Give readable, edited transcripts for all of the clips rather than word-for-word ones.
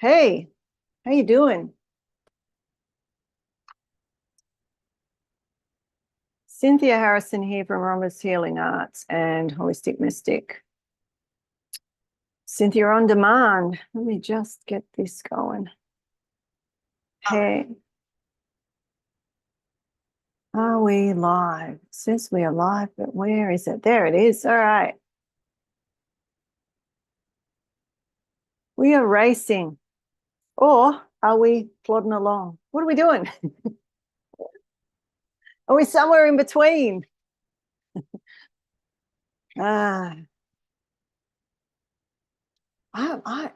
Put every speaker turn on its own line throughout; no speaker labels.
Hey, how you doing? Cynthia Harrison here from Rhombus Healing Arts and Holistic Mystic. Cynthia on demand. Let me just get this going. Hey, are we live? It says we are live, but where is it? There it is. All right. We are racing. Or are we plodding along? What are we doing? Are we somewhere in between? Ah, I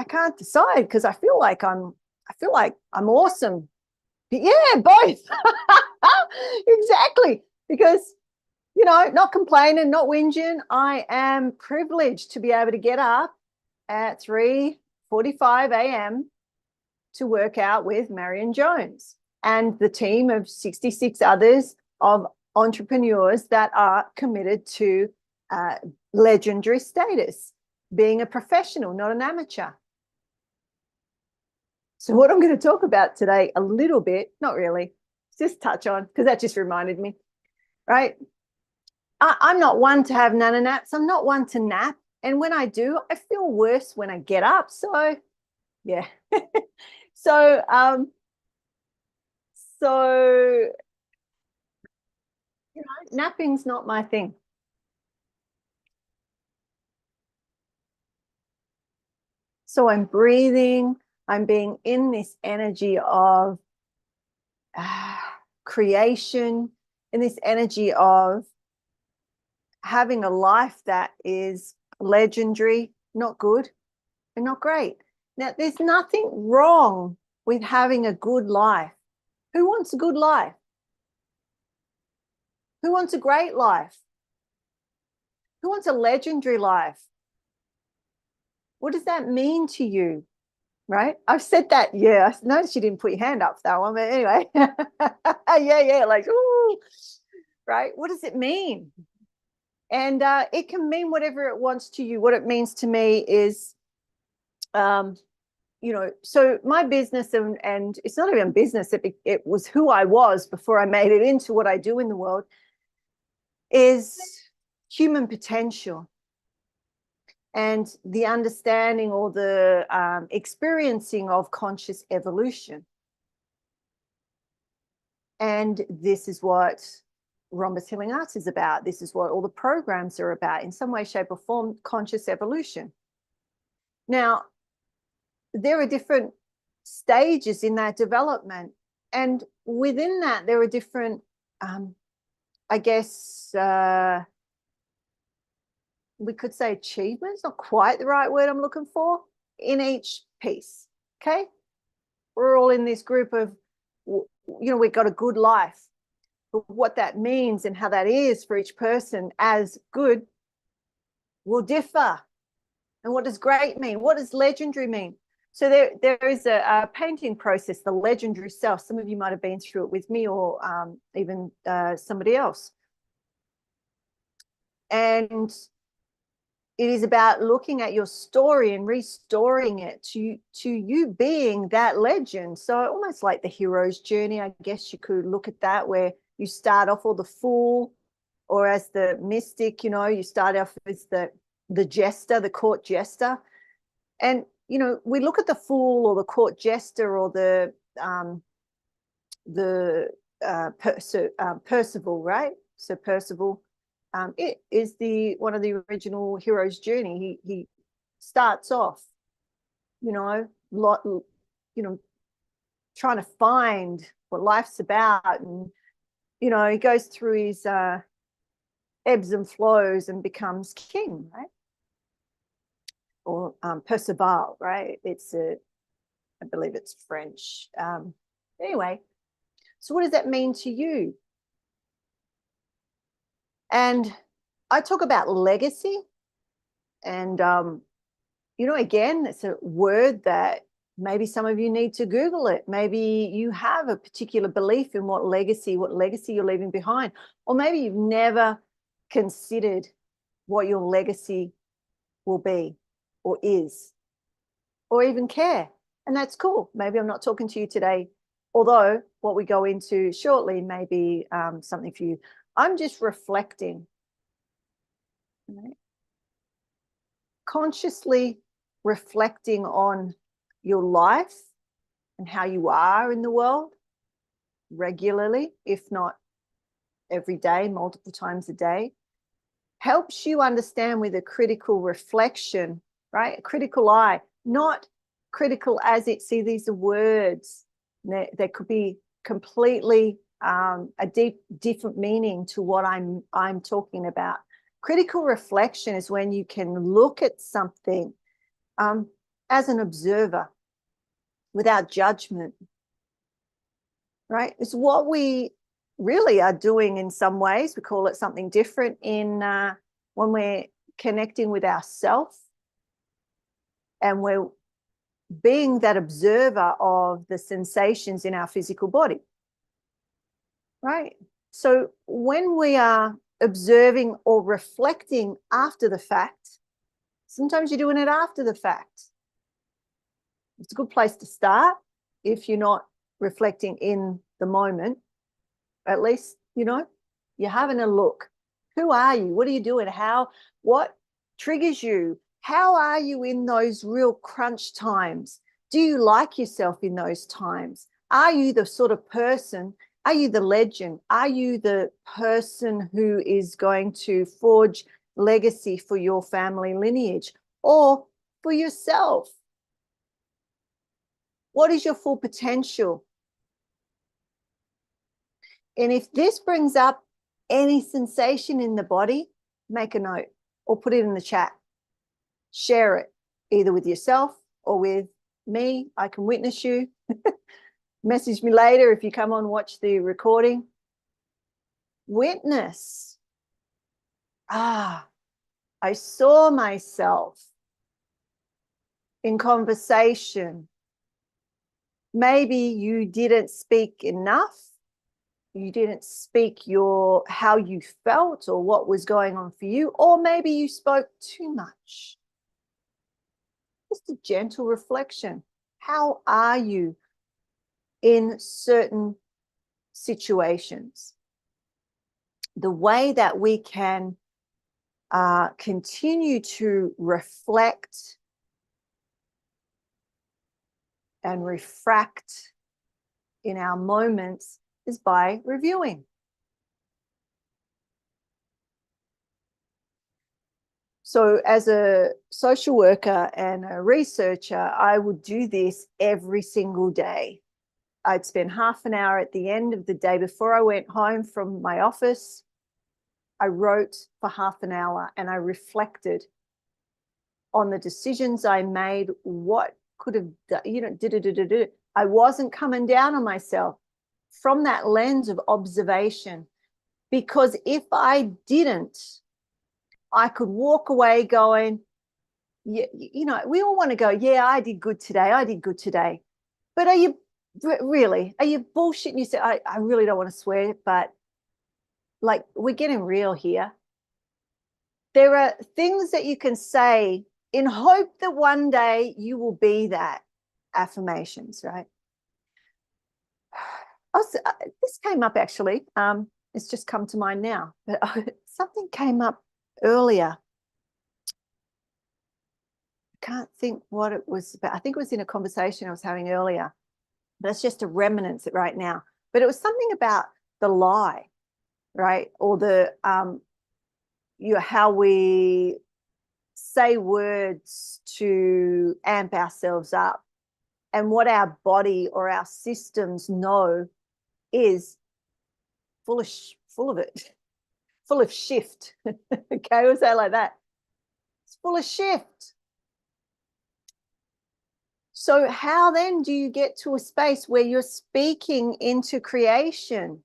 can't decide because I feel like I'm awesome. Yeah, both. Exactly. Because, not complaining, not whinging. I am privileged to be able to get up at 3:45 a.m. to work out with Marion Jones and the team of 66 others of entrepreneurs that are committed to legendary status, being a professional, not an amateur. So what I'm going to talk about today a little bit, not really, just touch on, because that just reminded me, right? I'm not one to have nana naps. I'm not one to nap. And when I do, I feel worse when I get up. So, yeah. so, um, so, napping's not my thing. So I'm breathing. I'm being in this energy of uh, creation, in this energy of having a life that is legendary, not good, and not great. Now, there's nothing wrong with having a good life. Who wants a good life? Who wants a great life? Who wants a legendary life? What does that mean to you? Right? I've said that. Yeah, I noticed you didn't put your hand up for that one, but anyway. Yeah, like, ooh, right? What does it mean? And it can mean whatever it wants to you. What it means to me is, so my business, and it's not even business, it was who I was before I made it into what I do in the world, is human potential and the understanding or the experiencing of conscious evolution. And this is what Rhombus Healing Arts is about. This is what all the programs are about, in some way, shape, or form, conscious evolution. Now, there are different stages in that development. And within that, there are different, I guess, we could say achievements, not quite the right word I'm looking for, in each piece. Okay. We're all in this group of, we've got a good life. But what that means and how that is for each person as good will differ. And what does great mean? What does legendary mean? So there is a painting process, the legendary self. Some of you might have been through it with me, or even somebody else. And it is about looking at your story and restoring it to you being that legend. So almost like the hero's journey, I guess you could look at that, where you start off, or the fool, or as the mystic, you start off as the jester, the court jester. And, we look at the fool or the court jester or the Percival, right? So Percival, it is one of the original hero's journey. He starts off, lot, trying to find what life's about, and he goes through his ebbs and flows and becomes king, right? Or Perceval, right? I believe it's French. Anyway, so what does that mean to you? And I talk about legacy, and again, it's a word that maybe some of you need to Google it. Maybe you have a particular belief in what legacy you're leaving behind, or maybe you've never considered what your legacy will be or is. or even care. And that's cool. Maybe I'm not talking to you today, although what we go into shortly may be something for you. I'm just reflecting, right? Consciously reflecting on your life and how you are in the world regularly, if not every day, multiple times a day, helps you understand with a critical reflection, right? A critical eye, not critical as it, see, these are words. There could be completely a different meaning to what I'm talking about. Critical reflection is when you can look at something as an observer without judgment, right? It's what we really are doing in some ways. We call it something different in when we're connecting with ourselves and we're being that observer of the sensations in our physical body, right? So when we are observing or reflecting after the fact, sometimes you're doing it after the fact. It's a good place to start if you're not reflecting in the moment. At least, you're having a look. Who are you? What are you doing? What triggers you? How are you in those real crunch times? Do you like yourself in those times? Are you the sort of person? Are you the legend? Are you the person who is going to forge legacy for your family lineage or for yourself? What is your full potential? And if this brings up any sensation in the body, make a note or put it in the chat. Share it either with yourself or with me. I can witness you. Message me later if you come on, watch the recording. Witness. I saw myself in conversation. Maybe you didn't speak enough. You didn't speak how you felt or what was going on for you, or maybe you spoke too much. Just a gentle reflection. How are you in certain situations? The way that we can continue to reflect and refract in our moments is by reviewing. So as a social worker and a researcher, I would do this every single day. I'd spend half an hour at the end of the day before I went home from my office. I wrote for half an hour and I reflected on the decisions I made, what could have done, I wasn't coming down on myself from that lens of observation, because if I didn't, I could walk away going, we all want to go, yeah, I did good today. But are you bullshitting? You say, I really don't want to swear, but like, we're getting real here. There are things that you can say in hope that one day you will be that. Affirmations, right? This came up actually. It's just come to mind now, but something came up earlier. I can't think what it was about. I think it was in a conversation I was having earlier, but it's just a remnant right now. But it was something about the lie, right? Or the how we say words to amp ourselves up, and what our body or our systems know is full of it, full of shift. Okay, we'll say it like that. It's full of shift. So how then do you get to a space where you're speaking into creation?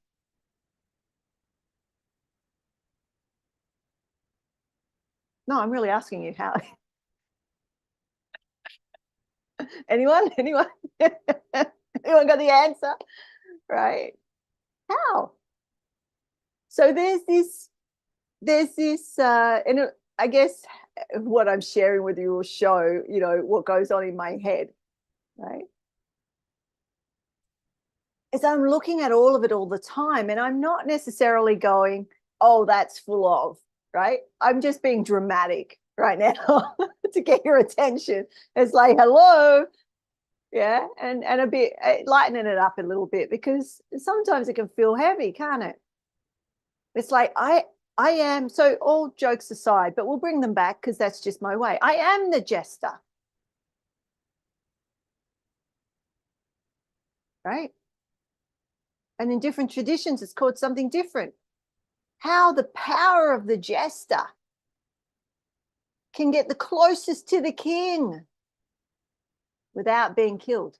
No, I'm really asking you how. Anyone? Anyone got the answer? Right. How? So there's this, and I guess what I'm sharing with you will show, you know, what goes on in my head, right? Is I'm looking at all of it all the time, and I'm not necessarily going, oh, that's full of, right? I'm just being dramatic right now to get your attention. It's like, hello, yeah, and a bit lightening it up a little bit, because sometimes it can feel heavy, can't it? It's like I am, so all jokes aside, but we'll bring them back because that's just my way. I am the jester, right? And in different traditions, it's called something different. How the power of the jester can get the closest to the king without being killed.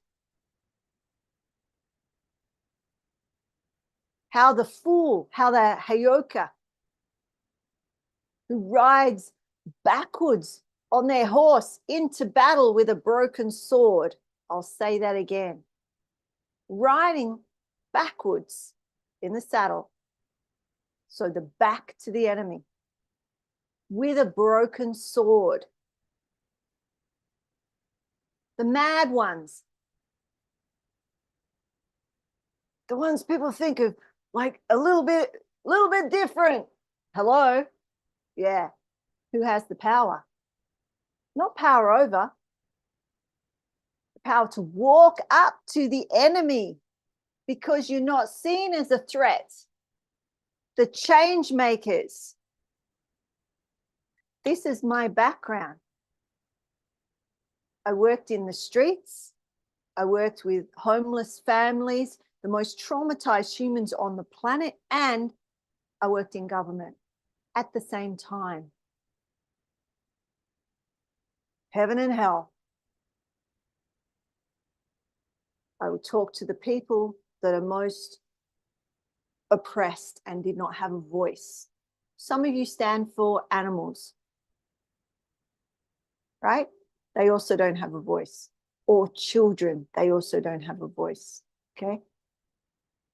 How the fool, how the hayoka, who rides backwards on their horse into battle with a broken sword. I'll say that again. Riding backwards in the saddle, so the back to the enemy, with a broken sword. The mad ones, the ones people think of like a little bit different. Hello? Yeah. Who has the power? Not power over, the power to walk up to the enemy because you're not seen as a threat. The change makers. This is my background. I worked in the streets. I worked with homeless families, the most traumatized humans on the planet, and I worked in government at the same time. Heaven and hell. I would talk to the people that are most oppressed and did not have a voice. Some of you stand for animals, right? They also don't have a voice. Or children, they also don't have a voice, okay?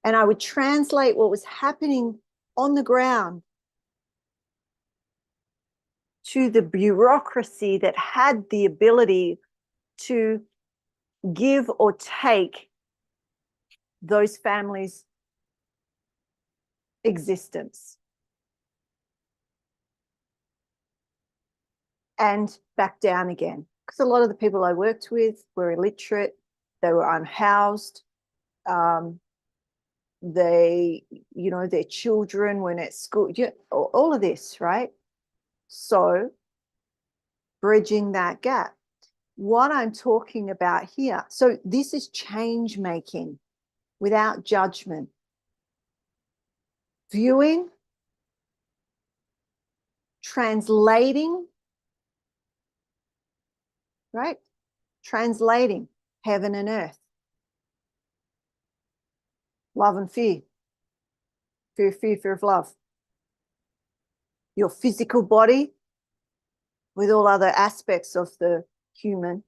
And I would translate what was happening on the ground to the bureaucracy that had the ability to give or take those families' existence. And back down again. Because a lot of the people I worked with were illiterate, they were unhoused, they, you know, their children weren't at school, all of this, right? So bridging that gap. What I'm talking about here, so this is change making without judgment. Viewing, translating, right? Translating heaven and earth. Love and fear. Fear, fear, fear of love. Your physical body with all other aspects of the human.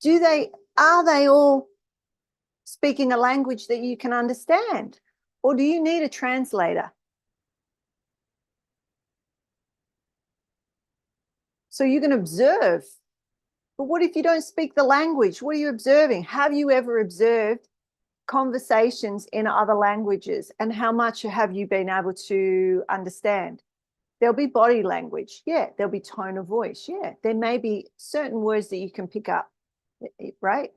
Are they all speaking a language that you can understand? Or do you need a translator? So you can observe. But what if you don't speak the language? What are you observing? Have you ever observed conversations in other languages? And how much have you been able to understand? There'll be body language. Yeah. There'll be tone of voice. Yeah. There may be certain words that you can pick up, right?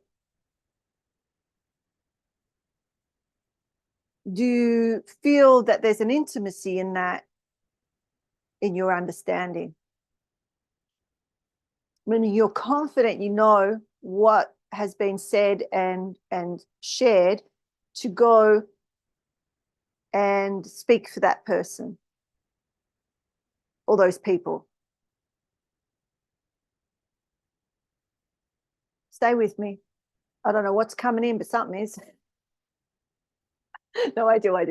Do you feel that there's an intimacy in that, in your understanding? When you're confident, you know what has been said and shared, to go and speak for that person or those people. Stay with me. I don't know what's coming in, but something is. No, I do. I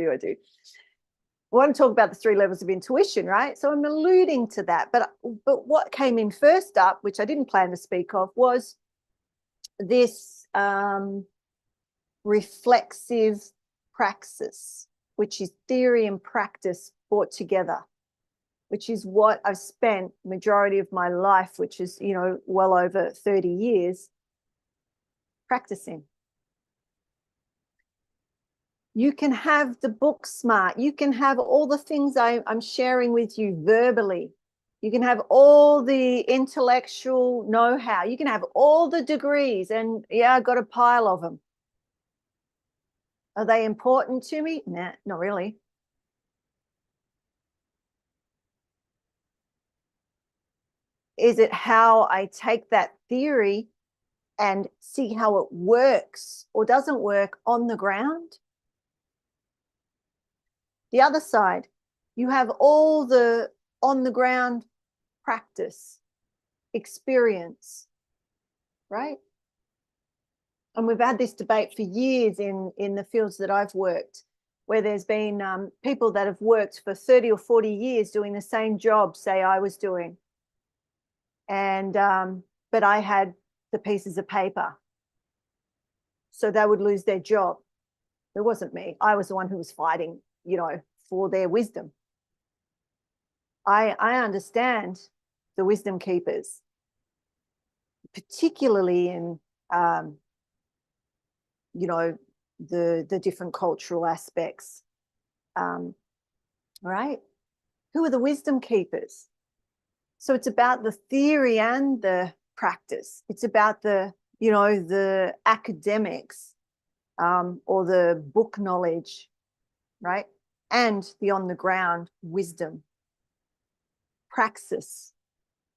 want to talk about the 3 levels of intuition, right? So I'm alluding to that. But what came in first up, which I didn't plan to speak of, was this reflexive praxis, which is theory and practice brought together. which is what I've spent majority of my life, which is, you know, well over 30 years, practicing. You can have the book smart. You can have all the things I'm sharing with you verbally. You can have all the intellectual know-how. You can have all the degrees, and yeah, I've got a pile of them. Are they important to me? Nah, not really. Is it how I take that theory and see how it works or doesn't work on the ground? The other side, you have all the on the ground practice, experience, right? And we've had this debate for years in the fields that I've worked, where there's been people that have worked for 30 or 40 years doing the same job, say I was doing. And, but I had the pieces of paper. So they would lose their job. It wasn't me. I was the one who was fighting, you know, for their wisdom. I understand the wisdom keepers, particularly in, you know, the different cultural aspects, right? Who are the wisdom keepers? So it's about the theory and the practice. It's about the, you know, the academics or the book knowledge, right? And the on the ground wisdom, praxis,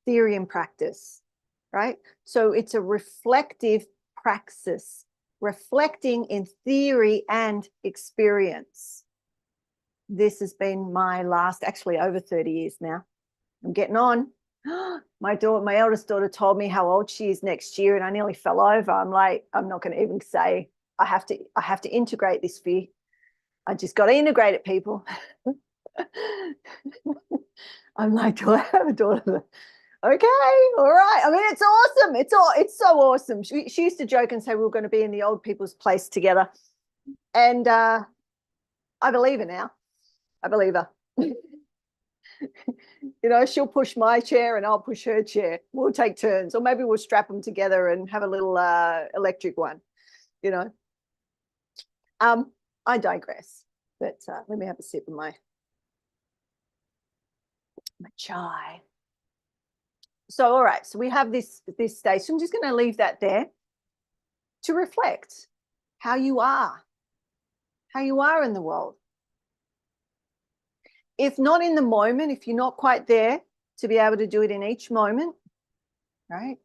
theory and practice, right? So it's a reflective praxis, reflecting in theory and experience. This has been my last, actually over 30 years now. I'm getting on. My eldest daughter told me how old she is next year, and I nearly fell over. I'm like, I'm not going to even say. I have to integrate this fear. I just got to integrate it, people. I'm like, do I have a daughter? Okay, all right. I mean, it's awesome. It's so awesome. She used to joke and say we were going to be in the old people's place together, and I believe her now. I believe her. You know, she'll push my chair and I'll push her chair. We'll take turns, or maybe we'll strap them together and have a little electric one. You know. I digress. But let me have a sip of my chai. So, all right. So we have this stage. So I'm just going to leave that there to reflect how you are in the world. If not in the moment, if you're not quite there to be able to do it in each moment, right?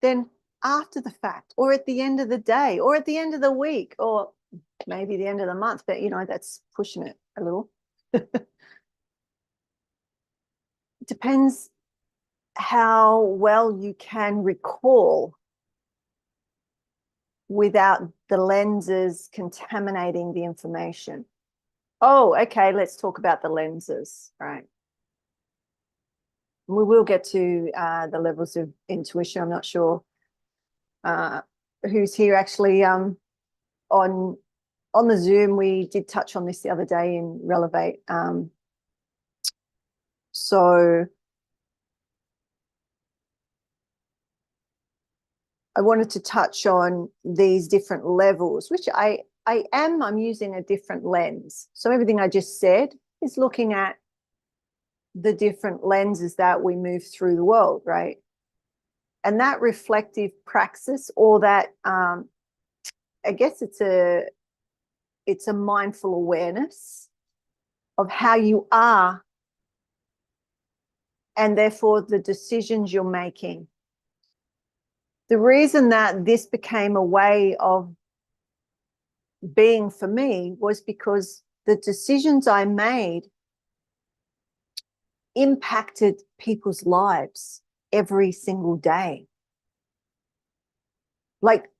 Then after the fact, or at the end of the day, or at the end of the week, or maybe the end of the month, but you know, that's pushing it a little. It depends how well you can recall without the lenses contaminating the information. Oh, okay, let's talk about the lenses, right? We will get to the levels of intuition. I'm not sure who's here actually on the Zoom. We did touch on this the other day in Relevate. So I wanted to touch on these different levels, which I'm using a different lens. So everything I just said is looking at the different lenses that we move through the world, right? And that reflective praxis, or that I guess it's a mindful awareness of how you are, and therefore the decisions you're making. The reason that this became a way of being for me was because the decisions I made impacted people's lives every single day. Like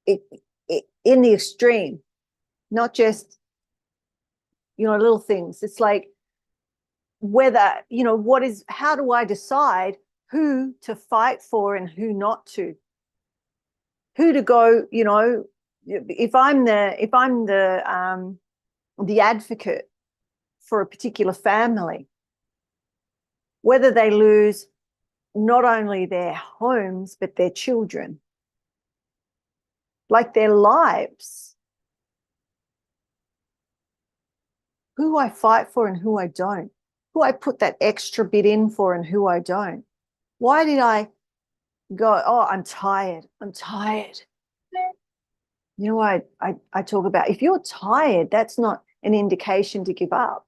in the extreme, not just, you know, little things. It's like whether, you know, how do I decide who to fight for and who not to? Who to go, you know, if I'm the advocate for a particular family, whether they lose not only their homes, but their children, like their lives, who I fight for and who I don't, who I put that extra bit in for and who I don't. Why did I go, oh, I'm tired. I'm tired. You know, I talk about, if you're tired, that's not an indication to give up.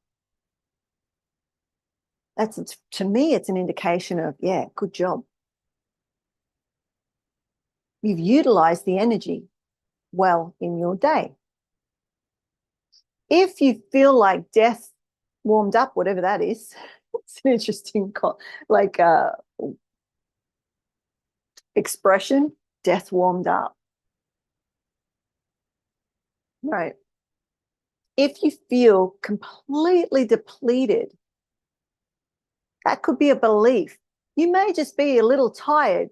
To me, it's an indication of, yeah, good job. You've utilized the energy well in your day. If you feel like death warmed up, whatever that is, it's an interesting expression, death warmed up. Right. If you feel completely depleted, that could be a belief. You may just be a little tired,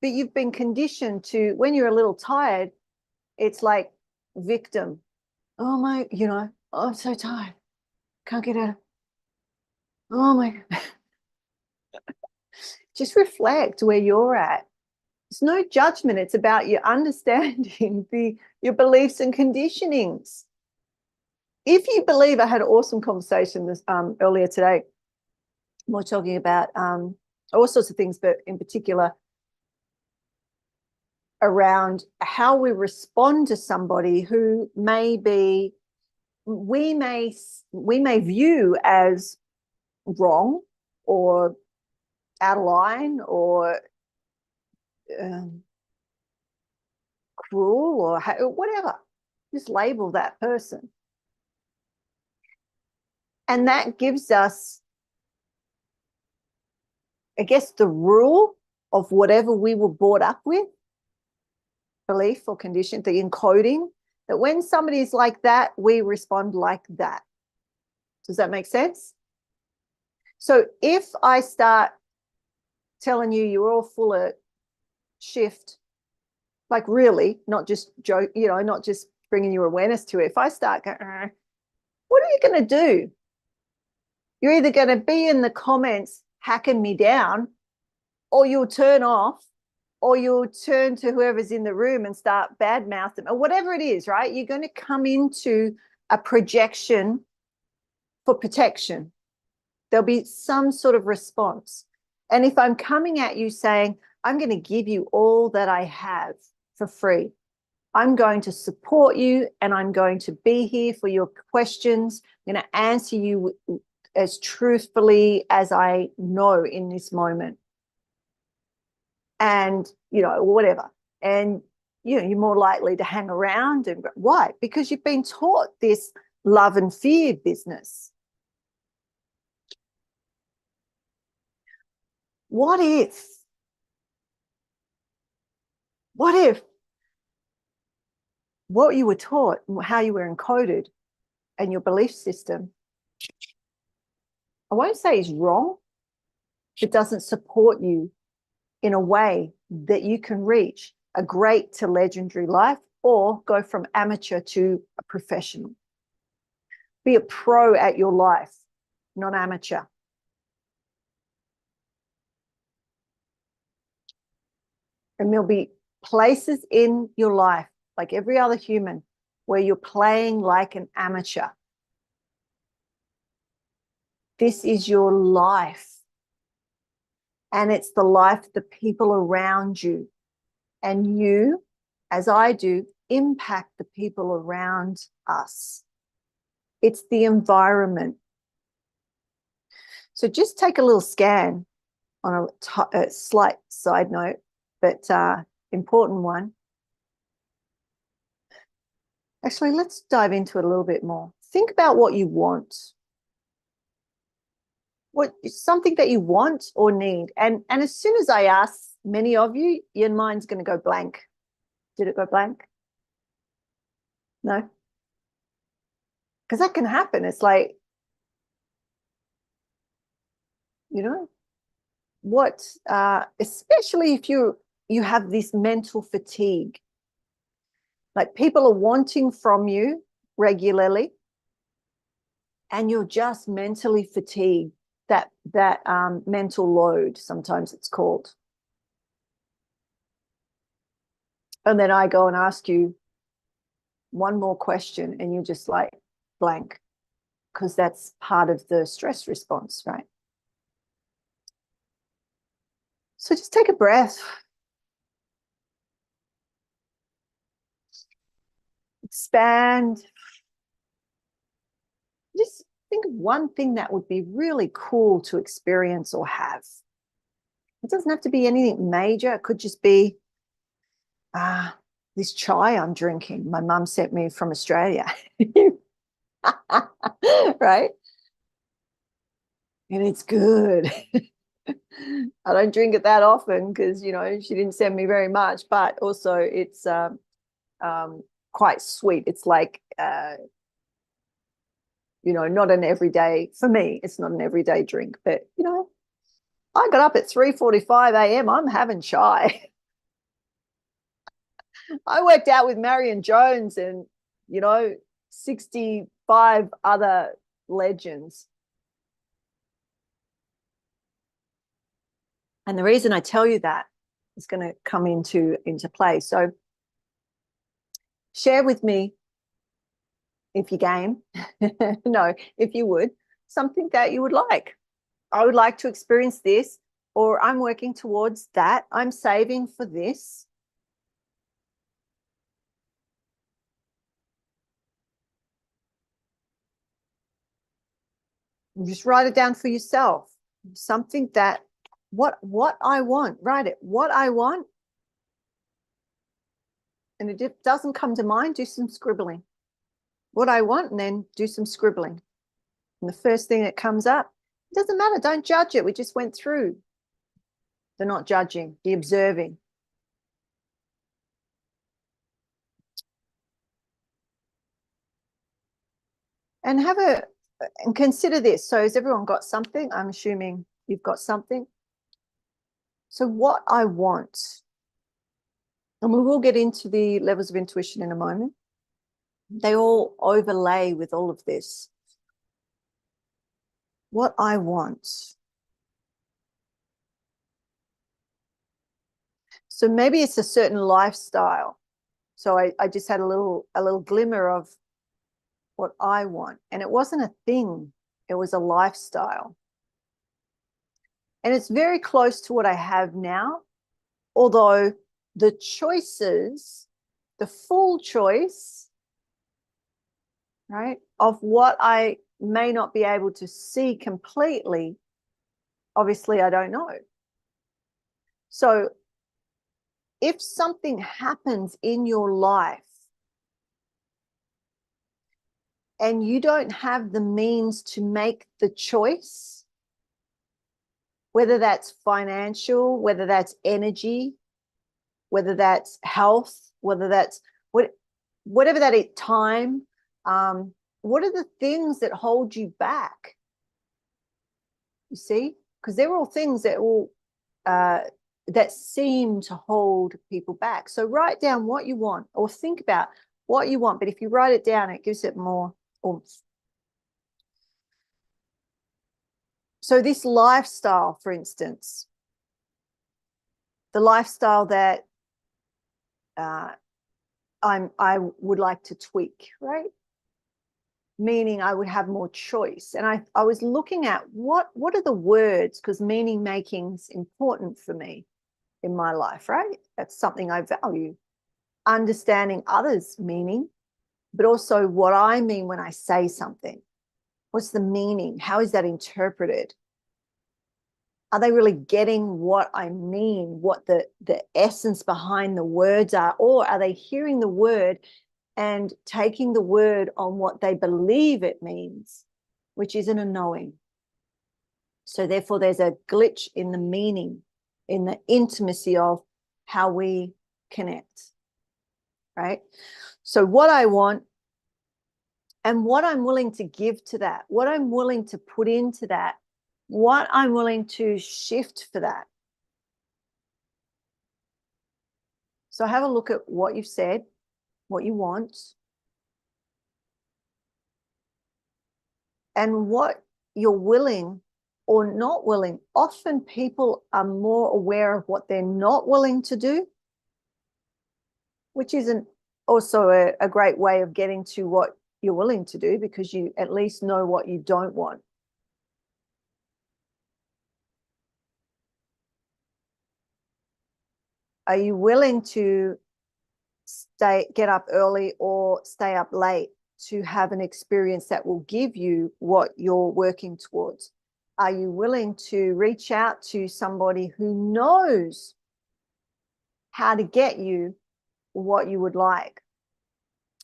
but you've been conditioned to, when you're a little tired, it's like victim. Oh my, oh, I'm so tired. Can't get out. Oh my. Just reflect where you're at. It's no judgment. It's about your understanding your beliefs and conditionings. If you believe, I had an awesome conversation this earlier today. We're talking about all sorts of things, but in particular around how we respond to somebody who we may view as wrong or out of line or cruel or whatever. Just label that person. And that gives us, I guess, the rule of whatever we were brought up with, belief or condition, the encoding, that when somebody's like that, we respond like that. Does that make sense? So if I start telling you you're all full of shift, like really, not just joke, not just bringing your awareness to it. If I start going, what are you going to do? You're either going to be in the comments hacking me down, or you'll turn off, or you'll turn to whoever's in the room and start bad mouthing, or whatever it is, right? You're going to come into a projection for protection. There'll be some sort of response. And if I'm coming at you saying, I'm going to give you all that I have for free, I'm going to support you and I'm going to be here for your questions. I'm going to answer you as truthfully as I know in this moment. And, whatever. And, you're more likely to hang around. And why? Because you've been taught this love and fear business. What if what you were taught, how you were encoded, and your belief system, I won't say is wrong, it doesn't support you in a way that you can reach a great to legendary life or go from amateur to a professional. Be a pro at your life, not amateur. And there'll be places in your life, like every other human, where you're playing like an amateur. This is your life. And it's the life of the people around you. And you, as I do, impact the people around us. It's the environment. So just take a little scan on a slight side note, but important one. Actually, let's dive into it a little bit more. Think about what you want. What something that you want or need. And as soon as I ask many of you, your mind's going to go blank. Did it go blank? No? Because that can happen. It's like, what, especially if you have this mental fatigue. Like people are wanting from you regularly. and you're just mentally fatigued, that mental load, sometimes it's called. And then I go and ask you one more question and you're just like blank, because that's part of the stress response, right? So just take a breath. Expand. Just think of one thing that would be really cool to experience or have. It doesn't have to be anything major. It could just be this chai I'm drinking. My mum sent me from Australia. Right? And it's good. I don't drink it that often because, you know, she didn't send me very much, but also it's quite sweet. It's like, you know, not an everyday, for me, it's not an everyday drink, but, you know, I got up at 3:45 a.m. I'm having chai. I worked out with Marion Jones and, you know, 65 other legends. And the reason I tell you that is going to come into play. So share with me, if you game, no, if you would, something that you would like. I would like to experience this, or I'm working towards that. I'm saving for this. Just write it down for yourself. Something that, what I want, write it, what I want. And if it doesn't come to mind, do some scribbling. What I want, and then do some scribbling. And the first thing that comes up, it doesn't matter. Don't judge it. We just went through the not judging, the observing. And and consider this. So has everyone got something? I'm assuming you've got something. So what I want, and we will get into the levels of intuition in a moment, they all overlay with all of this. What I want. So maybe it's a certain lifestyle. So I just had a little glimmer of what I want. And it wasn't a thing. It was a lifestyle. And it's very close to what I have now, although the choices, the full choice, right, of what I may not be able to see completely, obviously I don't know. So if something happens in your life and you don't have the means to make the choice, whether that's financial, whether that's energy, whether that's health, whether that's whatever that is, time, what are the things that hold you back? You see, because they're all things that will that seem to hold people back. So write down what you want, or think about what you want. But if you write it down, it gives it more oomph. So this lifestyle, for instance, the lifestyle that I would like to tweak, right? Meaning I would have more choice. And I was looking at what are the words, because meaning making is important for me in my life, right? That's something I value. Understanding others' meaning, but also what I mean when I say something. What's the meaning? How is that interpreted? Are they really getting what I mean, what the essence behind the words are? Or are they hearing the word and taking the word on what they believe it means, which isn't a knowing? So therefore, there's a glitch in the meaning, in the intimacy of how we connect, right? So what I want and what I'm willing to give to that, what I'm willing to put into that, what I'm willing to shift for that. So have a look at what you've said, what you want, and what you're willing or not willing. Often people are more aware of what they're not willing to do, which isn't also a great way of getting to what you're willing to do, because you at least know what you don't want. Are you willing to get up early or stay up late to have an experience that will give you what you're working towards? Are you willing to reach out to somebody who knows how to get you what you would like?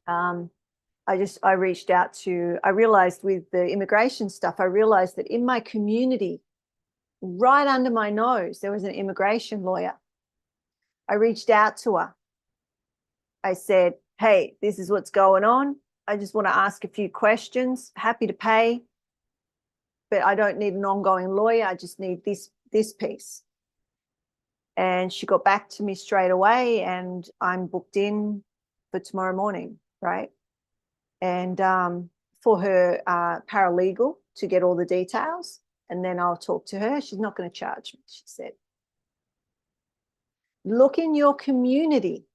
I reached out to, I realized with the immigration stuff, I realized that in my community, right under my nose, there was an immigration lawyer. I reached out to her. I said, hey, this is what's going on. I just want to ask a few questions. Happy to pay, but I don't need an ongoing lawyer. I just need this piece. And she got back to me straight away, and I'm booked in for tomorrow morning, right? And for her paralegal to get all the details, and then I'll talk to her. She's not going to charge me, she said. Look in your community.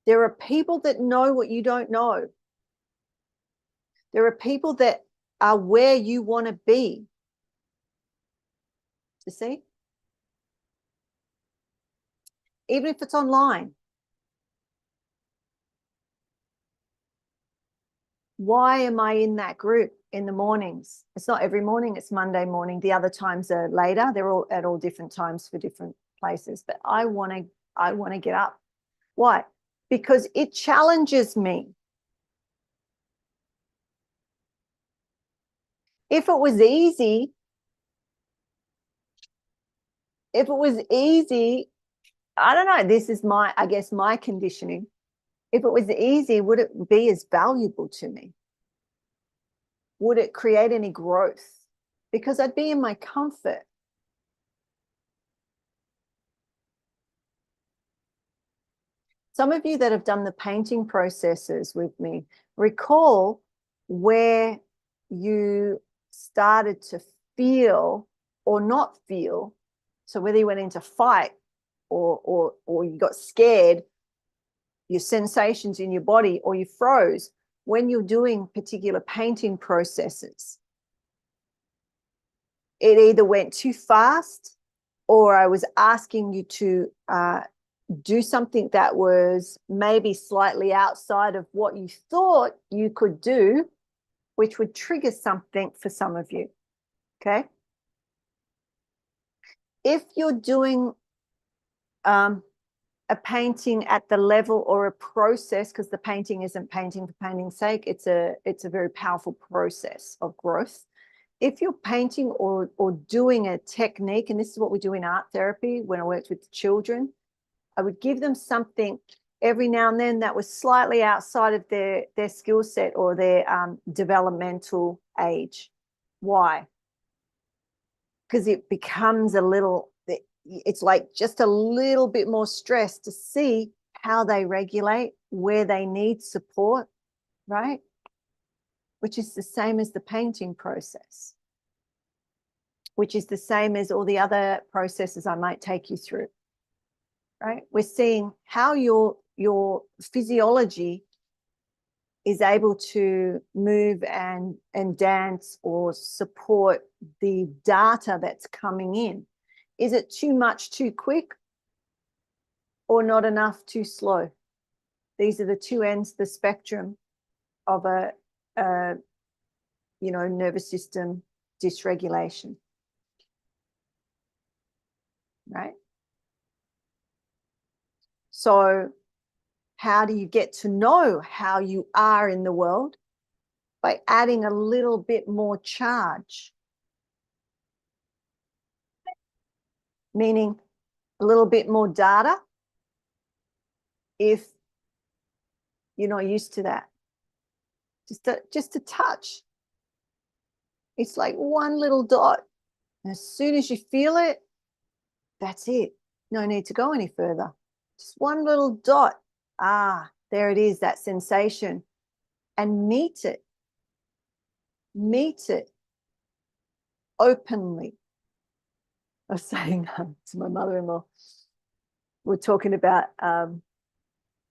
There are people that know what you don't know. There are people that are where you want to be. You see? Even if it's online. Why am I in that group in the mornings? It's not every morning, it's Monday morning. The other times are later. They're all at all different times for different places. But I want to get up. Why? Because it challenges me. If it was easy, I don't know, this is I guess my conditioning. If it was easy, would it be as valuable to me? Would it create any growth? Because I'd be in my comfort. Some of you that have done the painting processes with me, recall where you started to feel or not feel. So whether you went into fight or you got scared, your sensations in your body, or you froze when you're doing particular painting processes. It either went too fast, or I was asking you to do something that was maybe slightly outside of what you thought you could do, which would trigger something for some of you. Okay. If you're doing a painting at the level or a process, because the painting isn't painting for painting's sake, it's a very powerful process of growth. If you're painting or doing a technique, and this is what we do in art therapy when I worked with the children, I would give them something every now and then that was slightly outside of their skill set or their developmental age. Why? Because it becomes it's like just a little bit more stress to see how they regulate, where they need support, right? Which is the same as the painting process, which is the same as all the other processes I might take you through, right? We're seeing how your physiology is able to move and dance or support the data that's coming in. Is it too much too quick, or not enough too slow? These are the two ends of the spectrum of a nervous system dysregulation, right? So how do you get to know how you are in the world? By adding a little bit more charge, meaning a little bit more data if you're not used to that. Just a touch. It's like one little dot. And as soon as you feel it, that's it. No need to go any further. Just one little dot. There it is, that sensation. And meet it. Meet it. openly. I was saying to my mother-in-law, we're talking about, I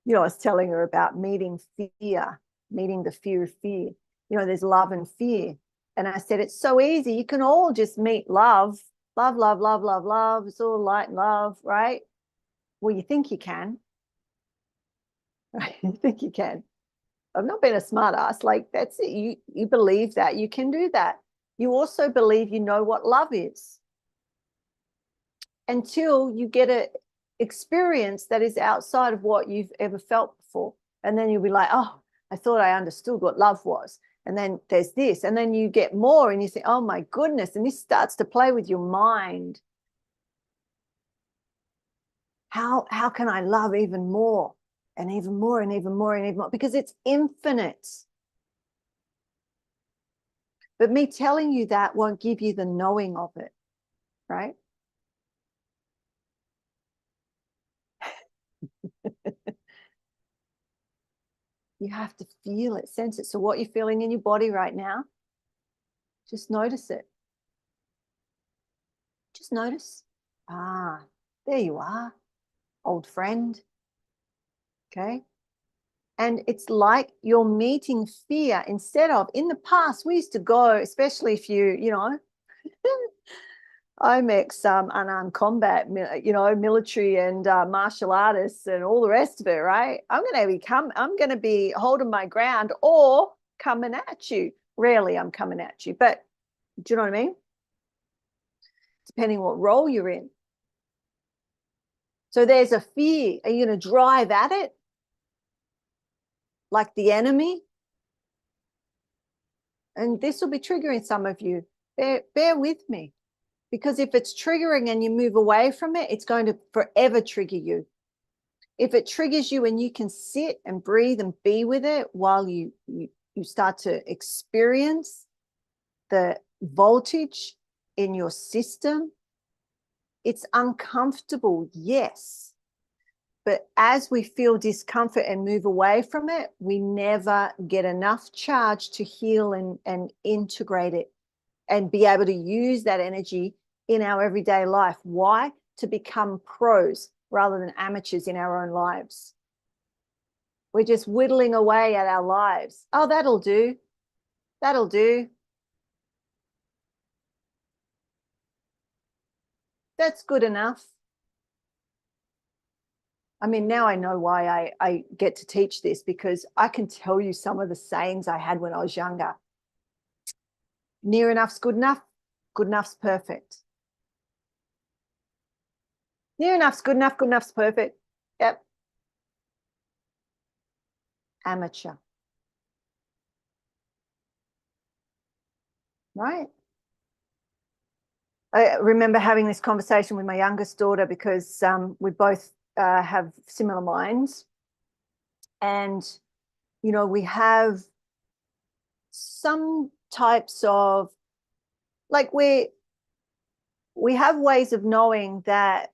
was telling her about meeting fear, meeting the fear of fear. There's love and fear. And I said, it's so easy. You can all just meet love, love, love, love, love, love. It's all light and love, right? Well, you think you can, right? You think you can. I've not been a smart ass. Like, that's it. You believe that you can do that. You also believe you know what love is until you get an experience that is outside of what you've ever felt before. And then you'll be like, oh, I thought I understood what love was. And then there's this. And then you get more and you say, oh my goodness. And this starts to play with your mind. How can I love even more and even more and even more and even more? Because it's infinite. But me telling you that won't give you the knowing of it, right? You have to feel it, sense it. So what you're feeling in your body right now, just notice it. Just notice. Ah, there you are, old friend. Okay. And it's like you're meeting fear instead of, in the past, we used to go, especially if I'm ex-unarmed combat, military and martial artists and all the rest of it, right? I'm going to be holding my ground or coming at you. Rarely I'm coming at you, but do you know what I mean? Depending what role you're in. So there's a fear. Are you going to drive at it like the enemy? And this will be triggering some of you. Bear with me. Because if it's triggering and you move away from it, it's going to forever trigger you. If it triggers you and you can sit and breathe and be with it while you start to experience the voltage in your system, it's uncomfortable, yes. But as we feel discomfort and move away from it, we never get enough charge to heal and integrate it and be able to use that energy in our everyday life. Why? To become pros rather than amateurs in our own lives. We're just whittling away at our lives. Oh, that'll do. That'll do. That's good enough. I mean, now I know why I get to teach this, because I can tell you some of the sayings I had when I was younger. Near enough's good enough. Good enough's perfect. Near enough's good enough. Good enough's perfect. Yep. Amateur. Right? I remember having this conversation with my youngest daughter because we both have similar minds. And, we have some types of, like, we have ways of knowing that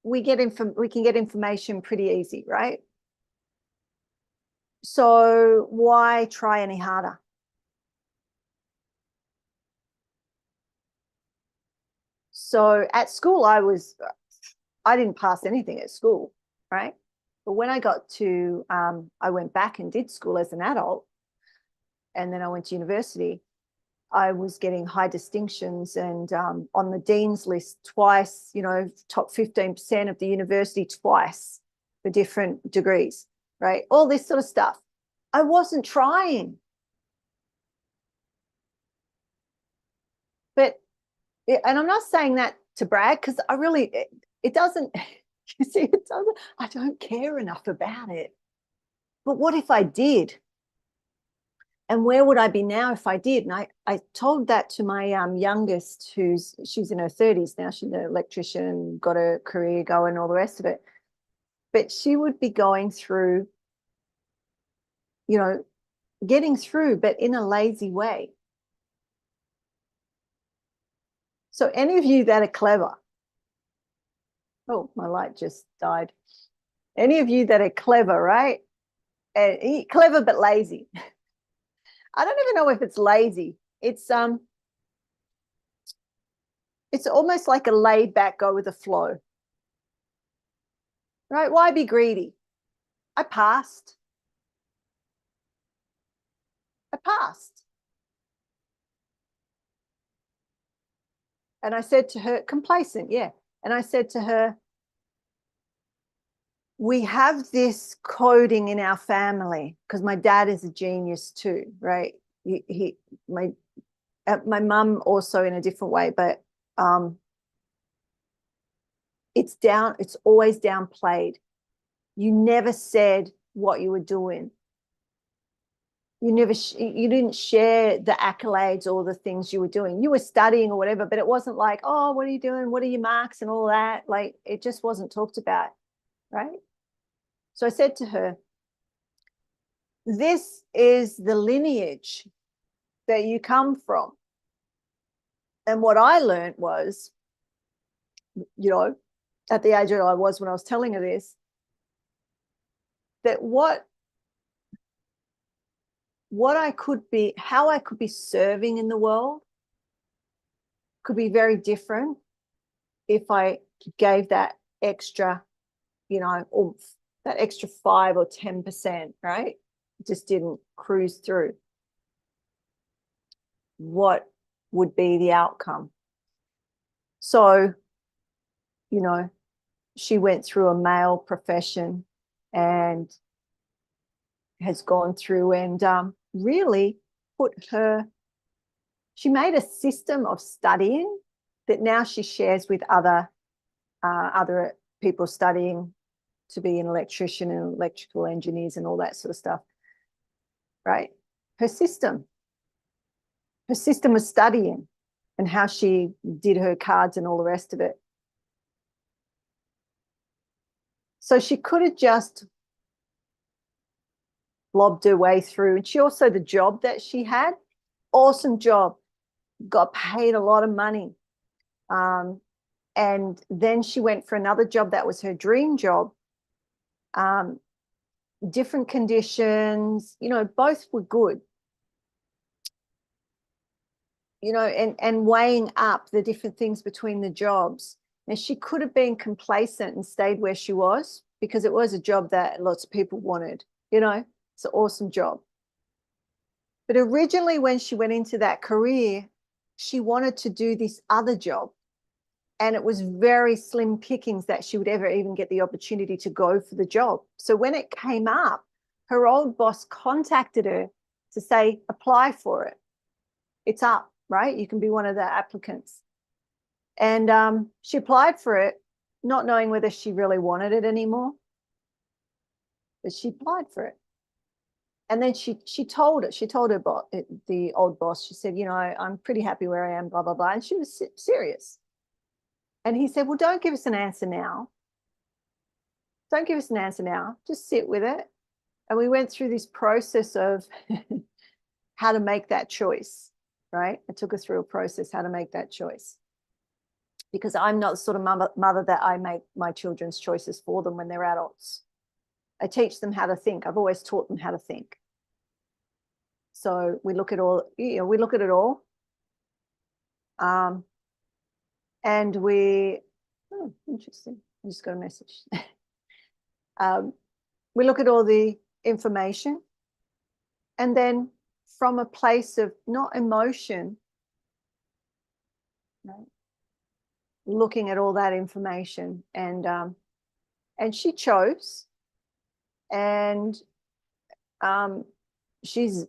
we can get information pretty easy, right? So why try any harder? So at school, I didn't pass anything at school, right? But when I got to, I went back and did school as an adult, and then I went to university. I was getting high distinctions and on the dean's list twice, top 15% of the university twice for different degrees, right? All this sort of stuff. I wasn't trying. But, and I'm not saying that to brag, because I really, it doesn't, you see, it doesn't, I don't care enough about it. But what if I did? And where would I be now if I did? And I told that to my youngest, she's in her 30s now. She's an electrician, got a career going, all the rest of it. But she would be going through, getting through, but in a lazy way. So any of you that are clever, oh, my light just died. Any of you that are clever, right? Clever but lazy. I don't even know if it's lazy. It's It's almost like a laid back, go with the flow. Right? Why be greedy? I passed. I passed. And I said to her, complacent, yeah. And I said to her, we have this coding in our family, because my dad is a genius too, right? My mum also in a different way, but it's always downplayed. You never said what you were doing. You didn't share the accolades or the things you were doing. You were studying or whatever, but it wasn't like, oh, what are you doing? What are your marks and all that? Like, it just wasn't talked about, right? So I said to her, this is the lineage that you come from. And what I learned was, at the age that I was when I was telling her this, that how I could be serving in the world could be very different if I gave that extra, oomph, that extra 5 or 10%, right? Just didn't cruise through. What would be the outcome? So, she went through a male profession and has gone through and really she made a system of studying that now she shares with other people studying to be an electrician and electrical engineers and all that sort of stuff, right? Her system was studying and how she did her cards and all the rest of it. So she could have just lobbed her way through. And she also, the job that she had, awesome job, got paid a lot of money. And then she went for another job that was her dream job. Different conditions, both were good. And weighing up the different things between the jobs. And she could have been complacent and stayed where she was because it was a job that lots of people wanted. It's an awesome job. But originally when she went into that career, she wanted to do this other job. And it was very slim pickings that she would ever even get the opportunity to go for the job. So when it came up, her old boss contacted her to say, apply for it. It's up, right? You can be one of the applicants. And she applied for it, not knowing whether she really wanted it anymore. But she applied for it. And then she told her boss, the old boss, she said, I'm pretty happy where I am, blah, blah, blah. And she was serious. And he said, well, don't give us an answer now. Don't give us an answer now. Just sit with it. And we went through this process of how to make that choice, right? I took her through a process how to make that choice. Because I'm not the sort of mother that I make my children's choices for them when they're adults. I teach them how to think. I've always taught them how to think. So we look at it all. And interesting. I just got a message. We look at all the information, and then from a place of not emotion, right, looking at all that information, and she chose, and she's,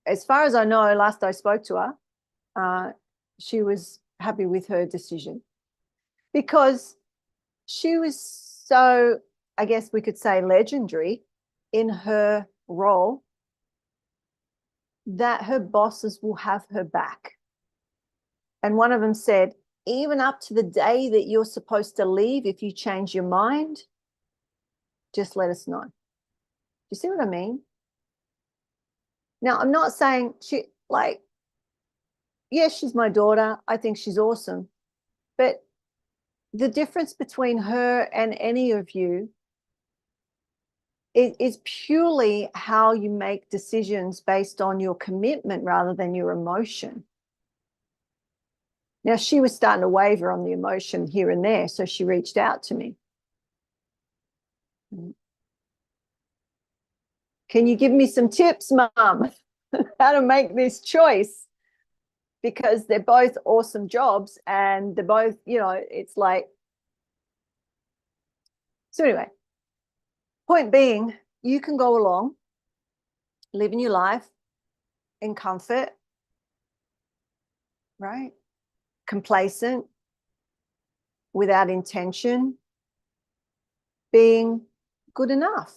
as far as I know, last I spoke to her, she was happy with her decision because she was so, I guess we could say, legendary in her role that her bosses will have her back. And one of them said, even up to the day that you're supposed to leave, if you change your mind, just let us know. Do you see what I mean? Now, I'm not saying yes, she's my daughter. I think she's awesome. But the difference between her and any of you is purely how you make decisions based on your commitment rather than your emotion. Now, she was starting to waver on the emotion here and there, so she reached out to me. Can you give me some tips, Mum, how to make this choice? Because they're both awesome jobs and they're both, it's like. So anyway, point being, you can go along, living your life in comfort, right? Complacent, without intention, being good enough,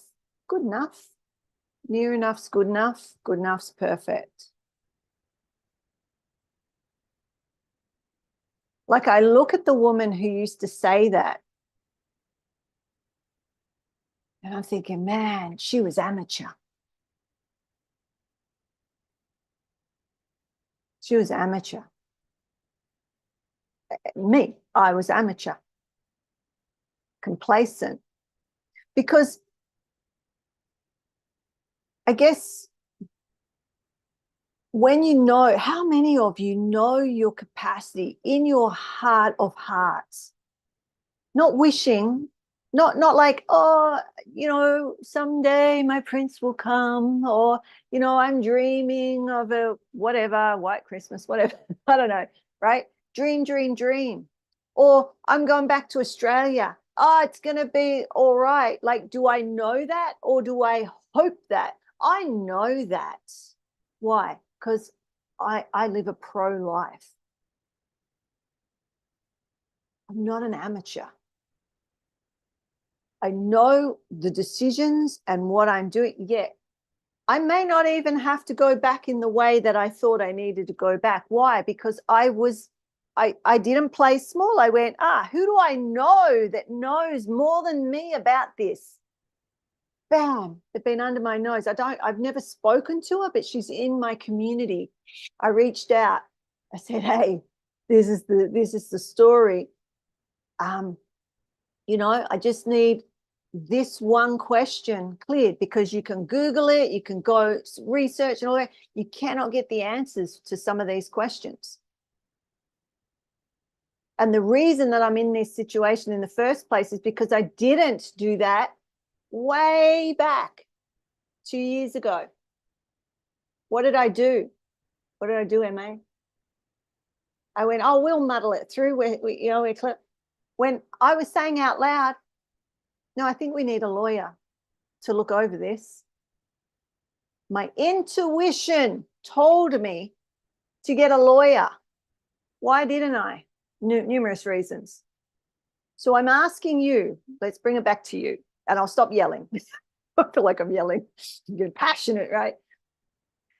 near enough's good enough's perfect. Like, I look at the woman who used to say that, and I'm thinking, man, she was amateur. She was amateur. Me, I was amateur. Complacent. Because I guess when you know, how many of you know your capacity in your heart of hearts? Not wishing, not like, oh, someday my prince will come, or, I'm dreaming of a whatever, white Christmas, whatever. I don't know, right? Dream. Or I'm going back to Australia. Oh, it's going to be all right. Like, do I know that, or do I hope that? I know that. Why? Because I live a pro life. I'm not an amateur. I know the decisions and what I'm doing. Yeah, I may not even have to go back in the way that I thought I needed to go back. Why? Because I didn't play small. I went, who do I know that knows more than me about this? Bam, they've been under my nose. I've never spoken to her, but she's in my community. I reached out. I said, hey, this is the story. I just need this one question cleared, because you can Google it, you can go research and all that. You cannot get the answers to some of these questions. And the reason that I'm in this situation in the first place is because I didn't do that way back 2 years ago. What did I do? MA? I went, oh, we'll muddle it through. When I was saying out loud, no, I think we need a lawyer to look over this. My intuition told me to get a lawyer. Why didn't I? Numerous reasons. So I'm asking you, let's bring it back to you, and I'll stop yelling. I feel like I'm yelling. I'm getting passionate, right?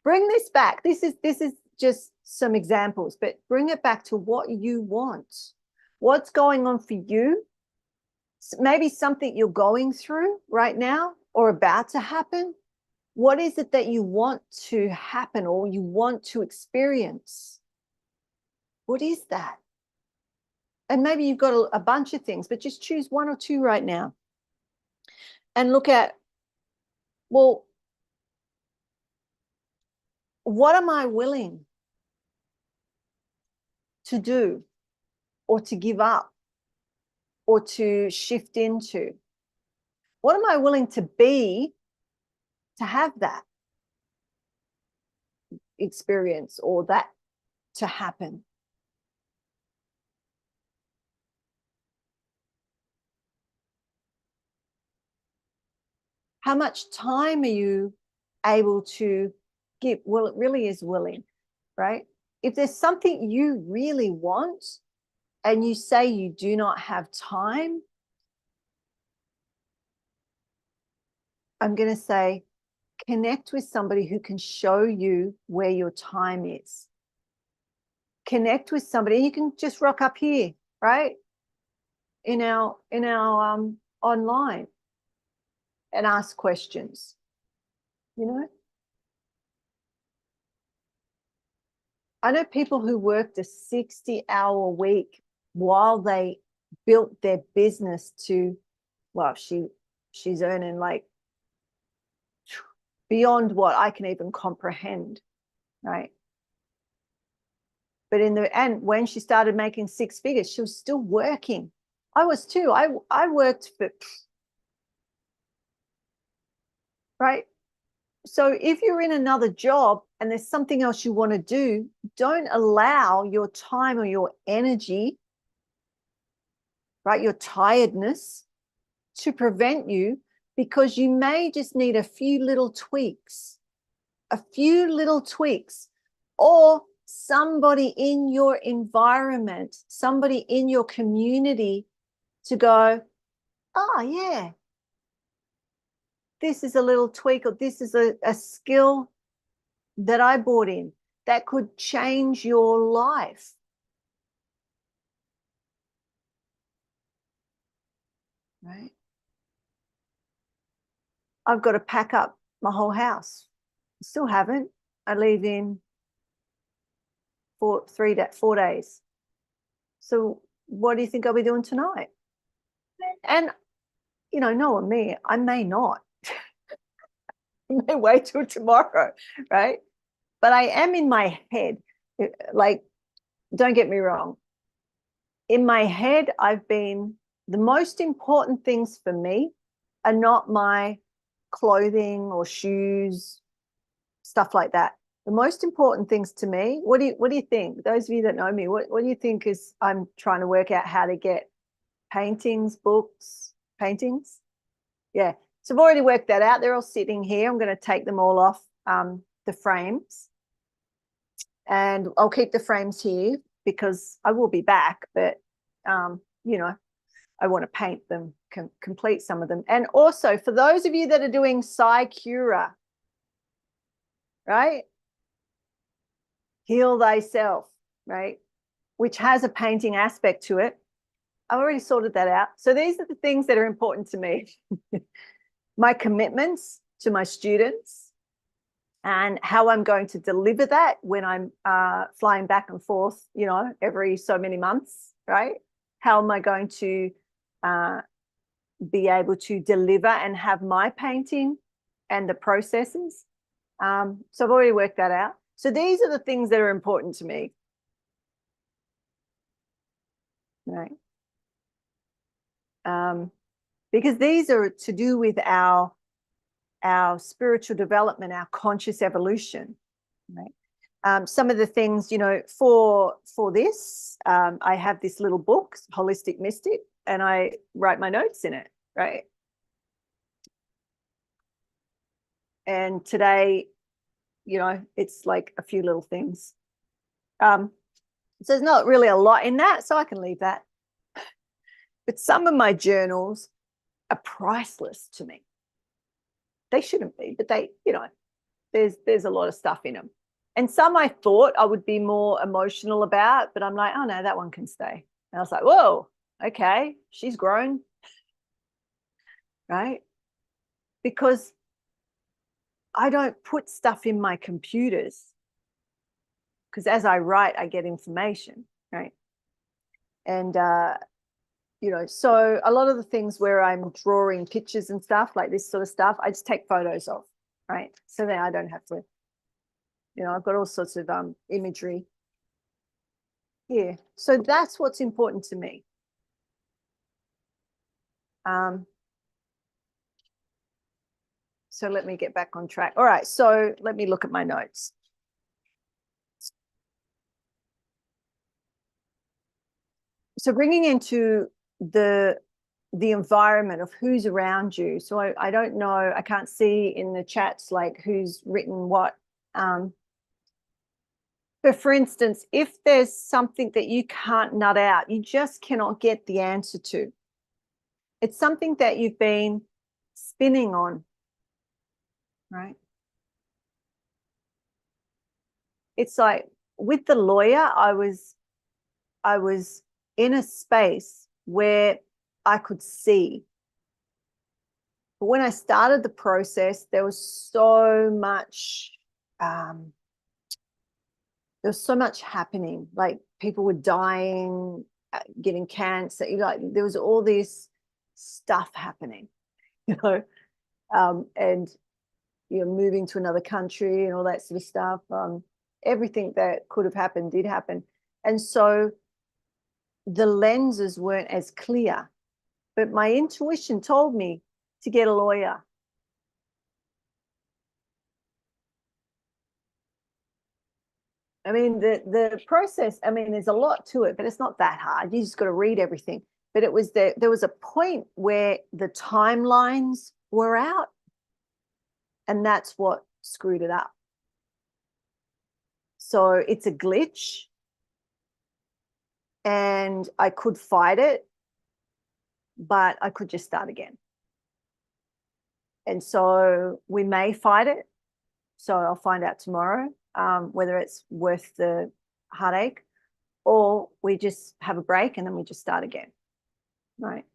Bring this back. This is just some examples, but bring it back to what you want. What's going on for you? Maybe something you're going through right now or about to happen. What is it that you want to happen or you want to experience? What is that? And maybe you've got a bunch of things, but just choose one or two right now and look at, well, what am I willing to do or to give up or to shift into? What am I willing to be to have that experience or that to happen? How much time are you able to give? Well, it really is willing, right? If there's something you really want and you say you do not have time, I'm going to say, connect with somebody who can show you where your time is. Connect with somebody. You can just rock up here, right? In our online and ask questions, I know people who worked a 60-hour week while they built their business to, well, she's earning like beyond what I can even comprehend, right? But in the end, when she started making 6 figures, she was still working. I was too. I worked for, right? So if you're in another job and there's something else you want to do, don't allow your time or your energy, right, your tiredness to prevent you, because you may just need a few little tweaks, or somebody in your environment, somebody in your community to go, oh, yeah, this is a little tweak, or this is a skill that I brought in that could change your life. Right? I've got to pack up my whole house. Still haven't. I leave in 4 days. So what do you think I'll be doing tonight? And, you know, knowing me, I may not. I may wait till tomorrow, right? But I am in my head. Like, don't get me wrong. In my head, the most important things for me are not my clothing or shoes, stuff like that. The most important things to me, what do you think? Those of you that know me, what do you think is I'm trying to work out how to get paintings, books, paintings? Yeah. So I've already worked that out. They're all sitting here. I'm going to take them all off the frames. And I'll keep the frames here because I will be back, but you know, I want to paint them, complete some of them. And also for those of you that are doing Cura, right? Heal thyself, right? Which has a painting aspect to it. I've already sorted that out. So these are the things that are important to me. My commitments to my students and how I'm going to deliver that when I'm flying back and forth, you know, every so many months, right? How am I going to be able to deliver and have my painting and the processes? So I've already worked that out. So these are the things that are important to me, right? Because these are to do with our spiritual development, our conscious evolution, right? Some of the things, you know, for this, I have this little book, Holistic Mystic, and I write my notes in it, right? And today, you know, it's like a few little things. So there's not really a lot in that, so I can leave that. But some of my journals are priceless to me. They shouldn't be, but they, you know, there's a lot of stuff in them. And some I thought I would be more emotional about, but I'm like, oh no, that one can stay. And I was like, whoa, okay, she's grown, right? Because I don't put stuff in my computers, because as I write, I get information, right? And you know, so a lot of the things where I'm drawing pictures and stuff, like this sort of stuff, I just take photos of, right? So then I don't have to, you know, I've got all sorts of imagery here. So that's what's important to me. So let me get back on track. All right, so let me look at my notes. So bringing into the environment of who's around you. So I don't know, I can't see in the chats like who's written what. But for instance, if there's something that you can't nut out, you just cannot get the answer to, it's something that you've been spinning on, right? It's like with the lawyer, I was in a space where I could see. But when I started the process, there was so much happening. Like people were dying, getting cancer. Like there was all this stuff happening, you know, and you know, moving to another country and all that sort of stuff. Everything that could have happened did happen. And so the lenses weren't as clear, but my intuition told me to get a lawyer. I mean, the process, I mean, there's a lot to it, but it's not that hard. You just got to read everything. But it was there was a point where the timelines were out, and that's what screwed it up. So it's a glitch, and I could fight it, but I could just start again. And so we may fight it. So I'll find out tomorrow whether it's worth the heartache, or we just have a break and then we just start again, right?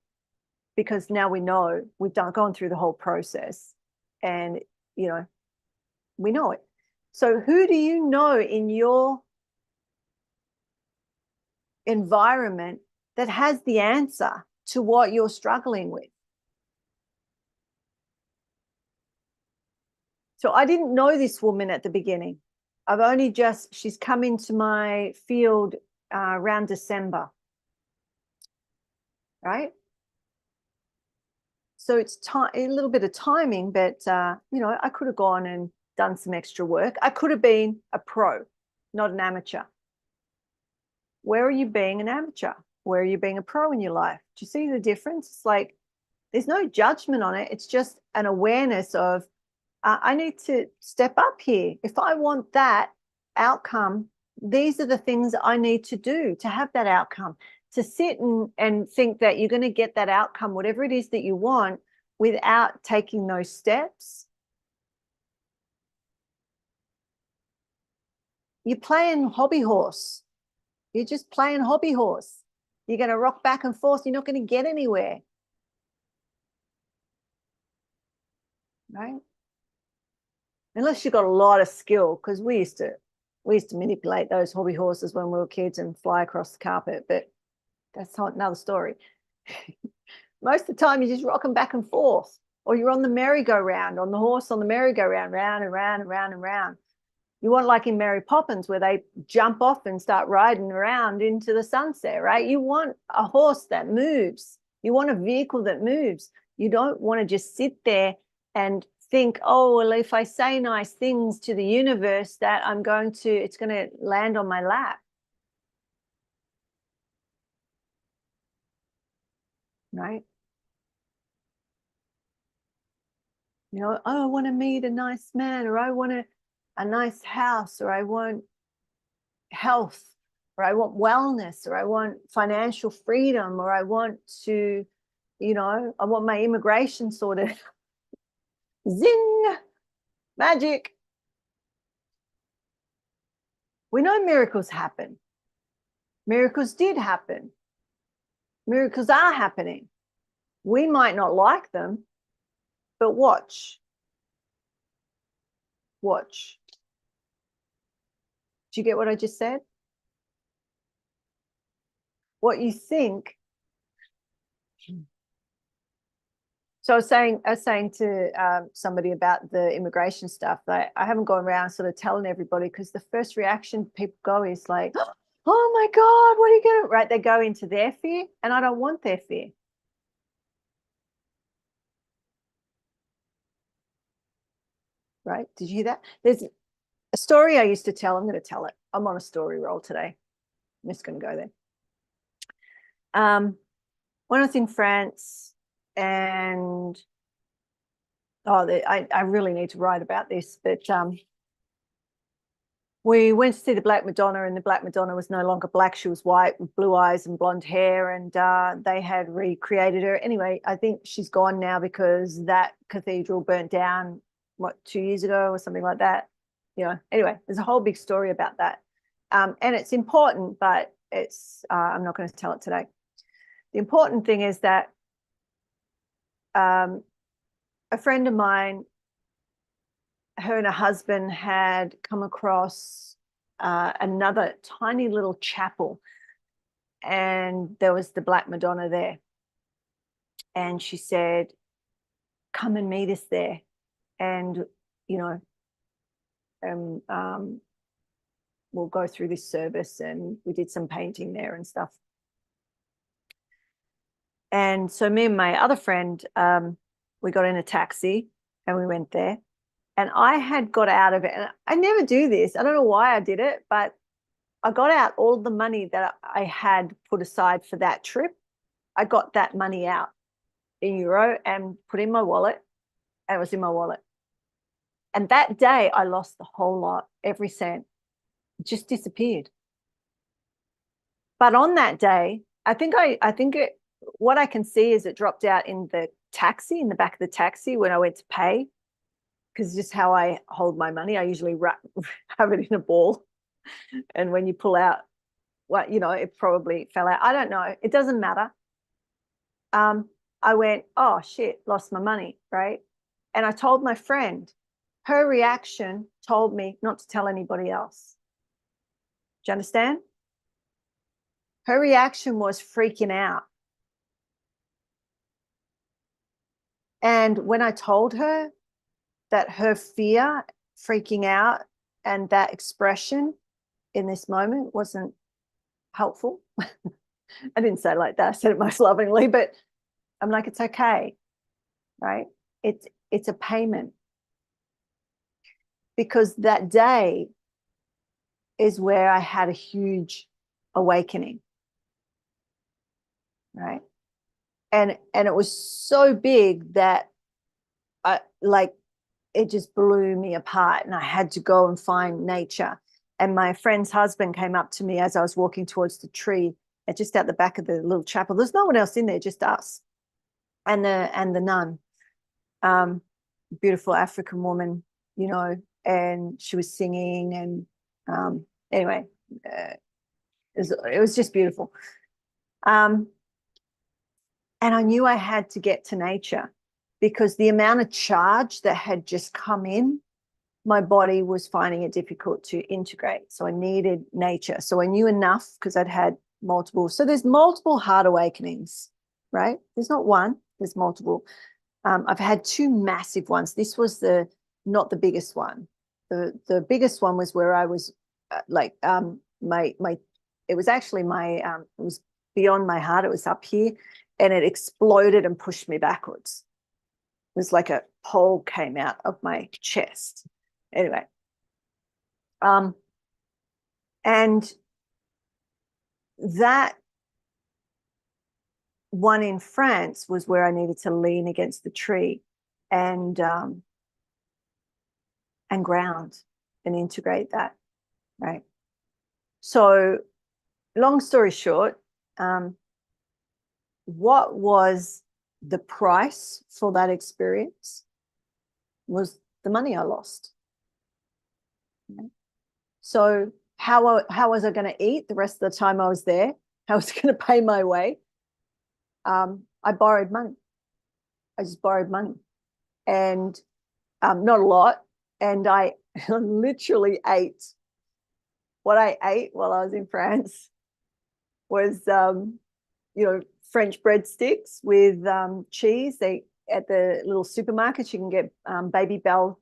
Because now we know we've gone through the whole process, and we know it. So who do you know in your environment that has the answer to what you're struggling with? So I didn't know this woman at the beginning. She's come into my field around December, right? So it's a little bit of timing, but I could have gone and done some extra work. I could have been a pro, not an amateur. Where are you being an amateur? Where are you being a pro in your life? Do you see the difference? It's like there's no judgment on it. It's just an awareness of I need to step up here. If I want that outcome, these are the things I need to do to have that outcome. To sit and think that you're going to get that outcome, whatever it is that you want, without taking those steps. You're playing hobby horse. You're just playing hobby horse. You're going to rock back and forth. You're not going to get anywhere. Right? Unless you've got a lot of skill, because we used to manipulate those hobby horses when we were kids and fly across the carpet, but that's another story. Most of the time you're just rocking back and forth, or you're on the merry-go-round, on the horse on the merry-go-round, round and round and round and round. You want, like in Mary Poppins, where they jump off and start riding around into the sunset, right? You want a horse that moves. You want a vehicle that moves. You don't want to just sit there and think, oh, well, if I say nice things to the universe, that it's going to land on my lap. Right? Oh, I want to meet a nice man, or I want a nice house, or I want health, or I want wellness, or I want financial freedom, or I want to, I want my immigration sorted. Zing, magic. We know miracles happen. Miracles did happen. Miracles are happening. We might not like them, but watch. Watch. Do you get what I just said? What you think. So I was saying to somebody about the immigration stuff that I haven't gone around sort of telling everybody, because the first reaction people go is like, oh my God, what are you going to, right? They go into their fear, and I don't want their fear. Right? Did you hear that? There's a story I used to tell. I'm going to tell it. I'm on a story roll today. I'm just going to go there. When I was in France, and I really need to write about this, but we went to see the Black Madonna, and the Black Madonna was no longer black. She was white with blue eyes and blonde hair, and they had recreated her. Anyway, I think she's gone now because that cathedral burnt down, 2 years ago or something like that. Anyway, there's a whole big story about that. And it's important, but I'm not going to tell it today. The important thing is that a friend of mine, her and her husband had come across another tiny little chapel, and there was the Black Madonna there. And she said, come and meet us there. And, we'll go through this service, and we did some painting there and stuff. And so me and my other friend, we got in a taxi and we went there. And I had got out of it. And I never do this. I don't know why I did it, but I got out all the money that I had put aside for that trip. I got that money out in euro and put in my wallet. And it was in my wallet. And that day I lost the whole lot, every cent. It just disappeared. But on that day, what I can see is it dropped out in the taxi, in the back of the taxi when I went to pay, because just how I hold my money, I usually have it in a ball. And when you pull out, well, you know, it probably fell out. I don't know. It doesn't matter. I went, oh shit, lost my money, right? And I told my friend. Her reaction told me not to tell anybody else. Do you understand? Her reaction was freaking out. And when I told her that her fear, freaking out, and that expression in this moment wasn't helpful, I didn't say it like that. I said it most lovingly, but I'm like, it's okay, right? It's a payment. Because that day is where I had a huge awakening, right? And it was so big that it just blew me apart, and I had to go and find nature. And my friend's husband came up to me as I was walking towards the tree, just out the back of the little chapel. There's no one else in there, just us and the nun, beautiful African woman, you know, and she was singing, and anyway, it was just beautiful. And I knew I had to get to nature, because the amount of charge that had just come in, my body was finding it difficult to integrate. So I needed nature. So I knew enough, because I'd had multiple. So there's multiple heart awakenings, right? There's not one, there's multiple. I've had two massive ones. This was not the biggest one. The biggest one was where I was it was actually it was beyond my heart. It was up here, and it exploded and pushed me backwards. It was like a pole came out of my chest. Anyway, and that one in France was where I needed to lean against the tree and ground and integrate that, right? So long story short, what was the price for that experience was the money I lost. Okay. So how was I going to eat the rest of the time I was there? How was I going to pay my way? I borrowed money. I just borrowed money, and not a lot. And I literally ate. What I ate while I was in France was, French breadsticks with cheese. At the little supermarkets, you can get Baby Bell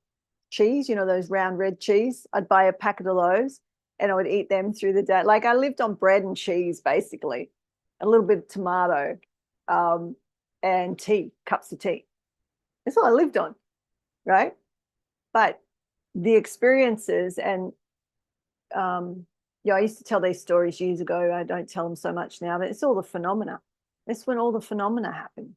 cheese, those round red cheese. I'd buy a packet of those, and I would eat them through the day. Like, I lived on bread and cheese, basically, a little bit of tomato, and tea, cups of tea. That's all I lived on, right? But the experiences, and I used to tell these stories years ago. I don't tell them so much now, but it's all the phenomena. It's when all the phenomena happen.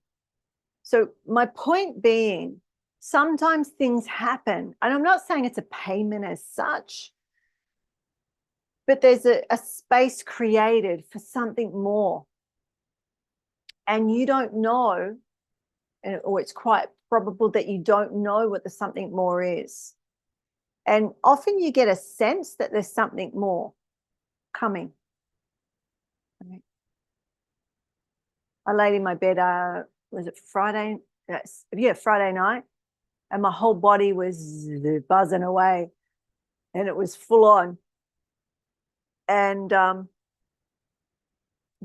So my point being, sometimes things happen, and I'm not saying it's a payment as such, but there's a space created for something more. And you don't know, or it's quite probable that you don't know what the something more is. And often you get a sense that there's something more coming. Okay. I laid in my bed, was it Friday? Yeah, Friday night. And my whole body was buzzing away, and it was full on. And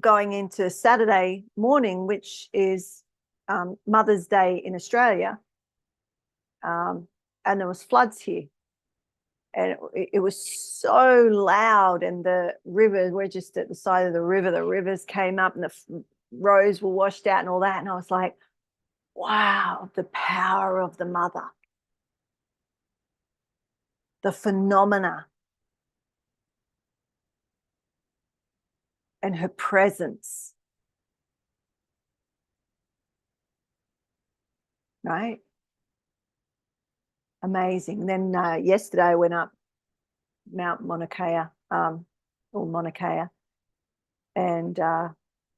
going into Saturday morning, which is Mother's Day in Australia, and there was floods here. and it was so loud, and the rivers, we're just at the side of the river, the rivers came up and the roads were washed out and all that. And I was like, wow, the power of the mother, the phenomena and her presence, right? Amazing. And then yesterday I went up Mount Mauna Kea, or Mauna Kea, and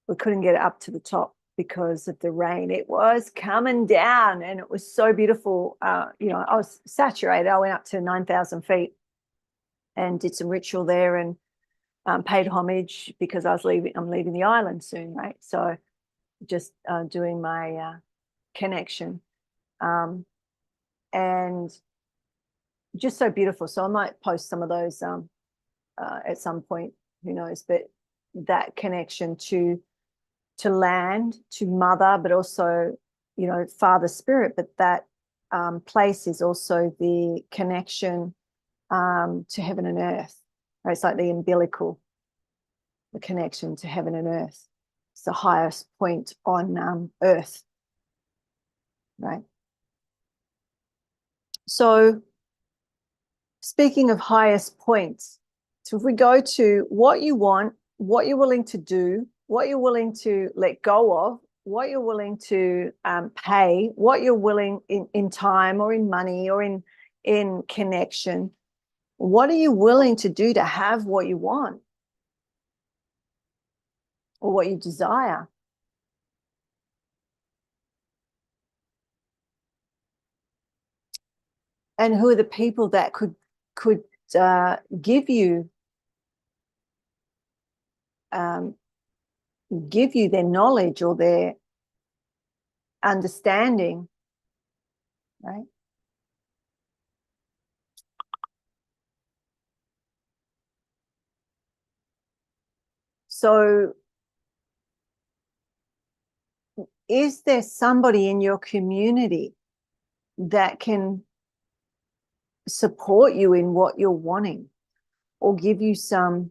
we couldn't get up to the top because of the rain. It was coming down, and it was so beautiful. You know, I was saturated. I went up to 9,000 feet and did some ritual there, and paid homage because I'm leaving the island soon, right? So just doing my connection, and just so beautiful. So I might post some of those at some point, who knows, but that connection to land, to mother, but also, you know, Father Spirit, but that place is also the connection to heaven and earth, right? It's like the umbilical, the connection to heaven and earth. It's the highest point on earth, right? So speaking of highest points, so if we go to what you want, what you're willing to do, what you're willing to let go of, what you're willing to pay, what you're willing in time or in money or in connection, what are you willing to do to have what you want or what you desire? And who are the people that could give you their knowledge or their understanding, right? So is there somebody in your community that can support you in what you're wanting or give you some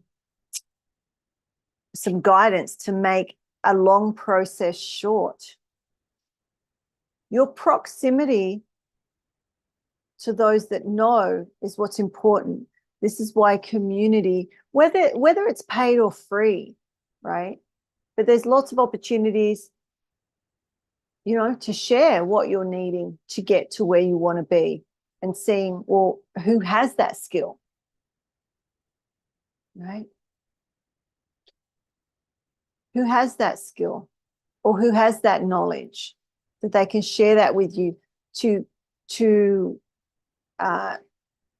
guidance to make a long process short? Your proximity to those that know is what's important. This is why community, whether it's paid or free, right? But there's lots of opportunities, you know, to share what you're needing to get to where you want to be, and seeing, well, who has that skill, right? Who has that skill or who has that knowledge that they can share that with you to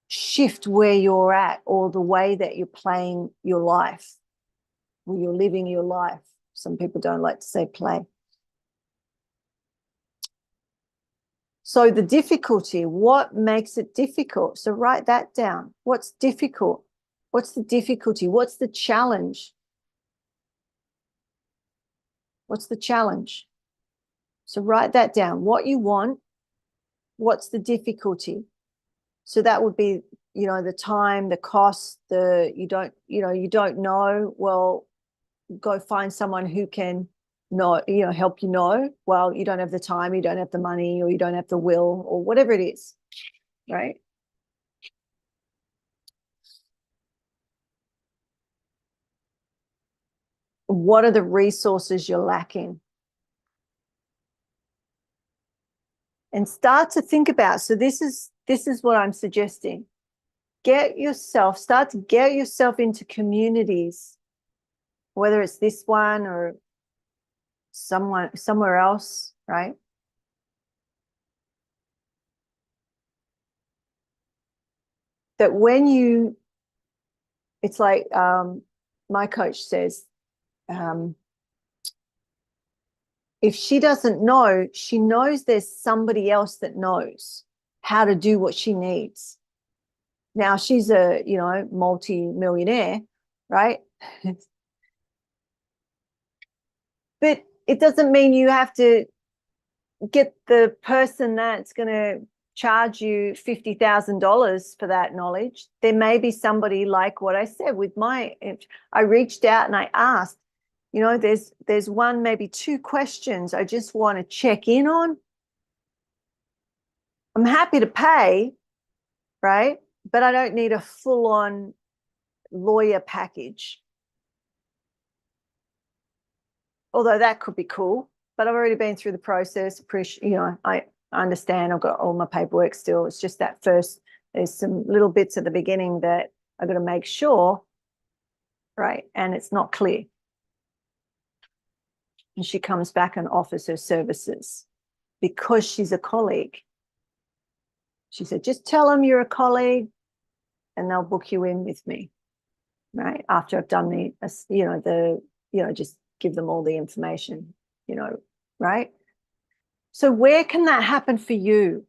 shift where you're at or the way that you're playing your life or you're living your life. Some people don't like to say play. So the difficulty, what makes it difficult? So write that down. What's difficult? What's the difficulty? What's the challenge? What's the challenge? So write that down. What you want, what's the difficulty? So that would be, you know, the time, the cost, you don't know. Well, go find someone who can help you know. Well, you don't have the time, you don't have the money, or you don't have the will, or whatever it is, right? What are the resources you're lacking? And start to think about, so this is what I'm suggesting. Start to get yourself into communities, whether it's this one or somewhere else, right? That it's like my coach says, if she doesn't know, she knows there's somebody else that knows how to do what she needs. Now she's a, multi-millionaire, right? But it doesn't mean you have to get the person that's going to charge you $50,000 for that knowledge. There may be somebody like what I said with I reached out and I asked, you know, there's one, maybe two questions I just want to check in on. I'm happy to pay, right? But I don't need a full-on lawyer package. Although that could be cool, but I've already been through the process. You know, I understand I've got all my paperwork still. It's just that there's some little bits at the beginning that I've got to make sure, right? And it's not clear. And she comes back and offers her services because she's a colleague. She said, just tell them you're a colleague and they'll book you in with me, right? After I've done just give them all the information, right? So where can that happen for you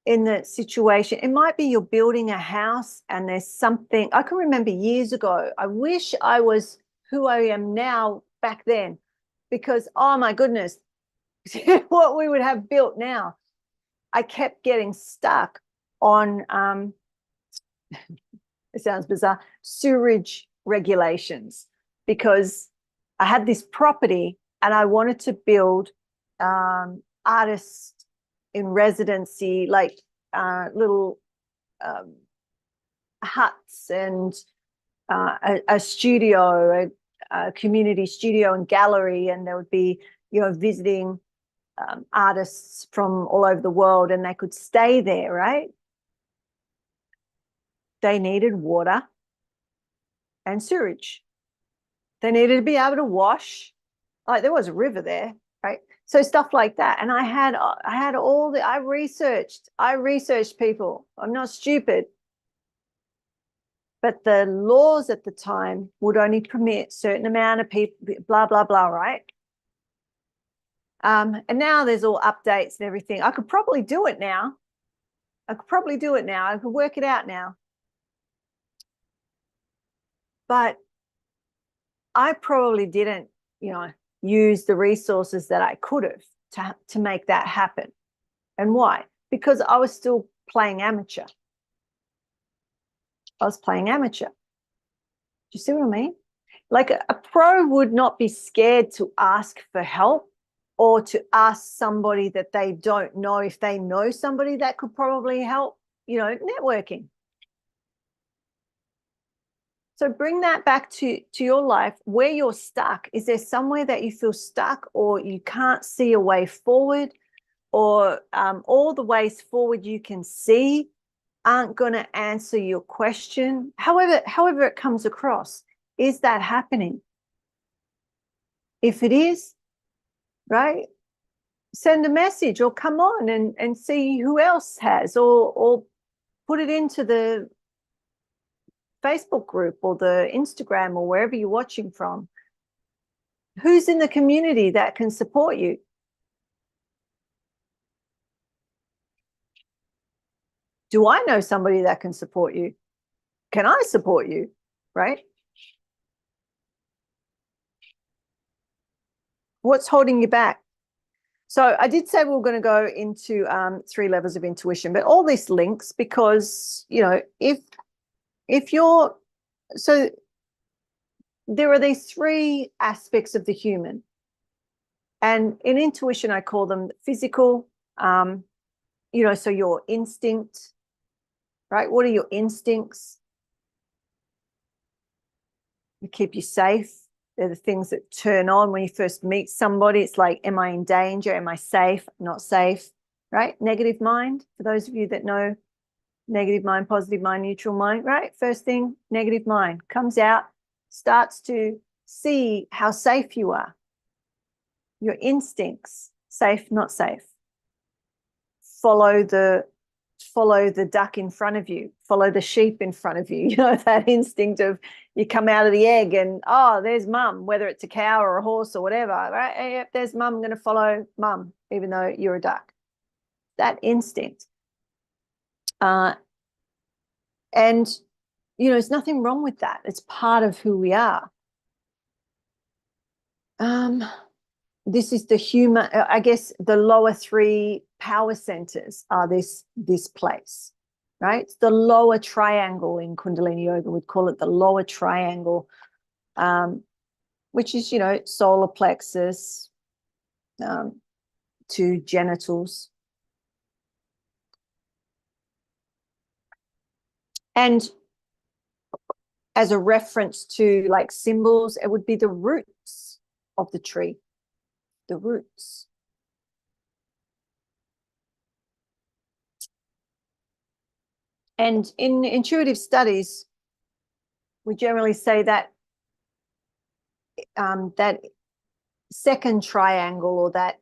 in the situation? It might be you're building a house and there's something. I can remember years ago, I wish I was who I am now back then, because, oh my goodness, what we would have built now. I kept getting stuck on, it sounds bizarre, sewerage regulations, because I had this property and I wanted to build artist in residency, like little huts and a studio, a community studio and gallery, and there would be, visiting artists from all over the world, and they could stay there, right? They needed water and sewage. They needed to be able to wash. Like, there was a river there, right? So stuff like that. And I researched people. I'm not stupid. But the laws at the time would only permit certain amount of people, blah, blah, blah, right? And now there's all updates and everything. I could probably do it now. I could work it out now. But I probably didn't, use the resources that I could have to make that happen. And why? Because I was still playing amateur. Do you see what I mean? Like a pro would not be scared to ask for help or to ask somebody that they don't know if they know somebody that could probably help, networking. So bring that back to your life, where you're stuck. Is there somewhere that you feel stuck, or you can't see a way forward, or all the ways forward you can see aren't going to answer your question? However it comes across, is that happening? If it is, right, send a message or come on and see who else has, or put it into the Facebook group or the Instagram or wherever you're watching from. Who's in the community that can support you? Do I know somebody that can support you? Can I support you? Right? What's holding you back? So I did say we were going to go into 3 levels of intuition, but all this links because, if you're, so there are these 3 aspects of the human. And in intuition, I call them physical, so your instinct, right? What are your instincts? They keep you safe. They're the things that turn on when you first meet somebody. It's like, am I in danger? Am I safe? Not safe, right? Negative mind, for those of you that know negative mind, positive mind, neutral mind, right? First thing, negative mind comes out, starts to see how safe you are. Your instincts, safe, not safe. Follow the duck in front of you, follow the sheep in front of you. That instinct of, you come out of the egg and, oh, there's mum, whether it's a cow or a horse or whatever, right? Hey, there's mum, I'm going to follow mum, even though you're a duck. That instinct. And, there's nothing wrong with that. It's part of who we are. this is the human, I guess the lower three power centers are this place, right? It's the lower triangle in Kundalini Yoga. We'd call it the lower triangle, which is, you know, solar plexus to genitals. And as a reference to like symbols, it would be the roots of the tree, the roots. And in intuitive studies, we generally say that that second triangle, or that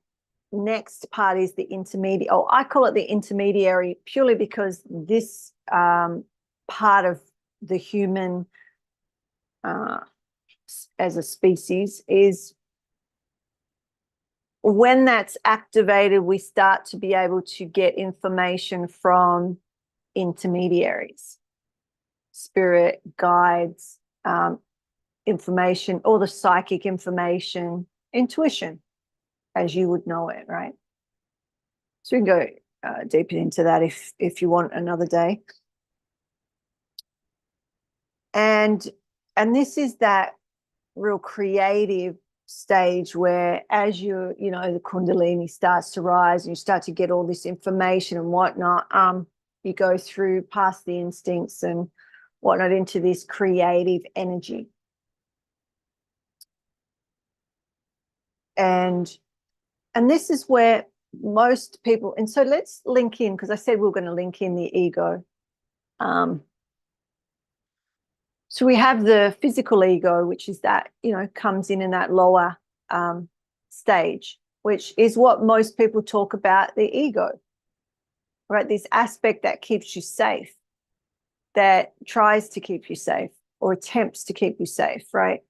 next part, is the intermediate. Oh, I call it the intermediary purely because this part of the human as a species is, when that's activated, we start to be able to get information from intermediaries, spirit guides, information, all the psychic information, intuition, as you would know it, right? So we can go deeper into that if you want another day. And this is that real creative stage where, as you know, the Kundalini starts to rise and you start to get all this information and whatnot, you go through past the instincts and whatnot into this creative energy. And this is where most people, and so let's link in, because I said we were going to link in the ego. So we have the physical ego, which is that, you know, comes in that lower stage, which is what most people talk about, the ego, right? This aspect that keeps you safe, that tries to keep you safe or attempts to keep you safe, right?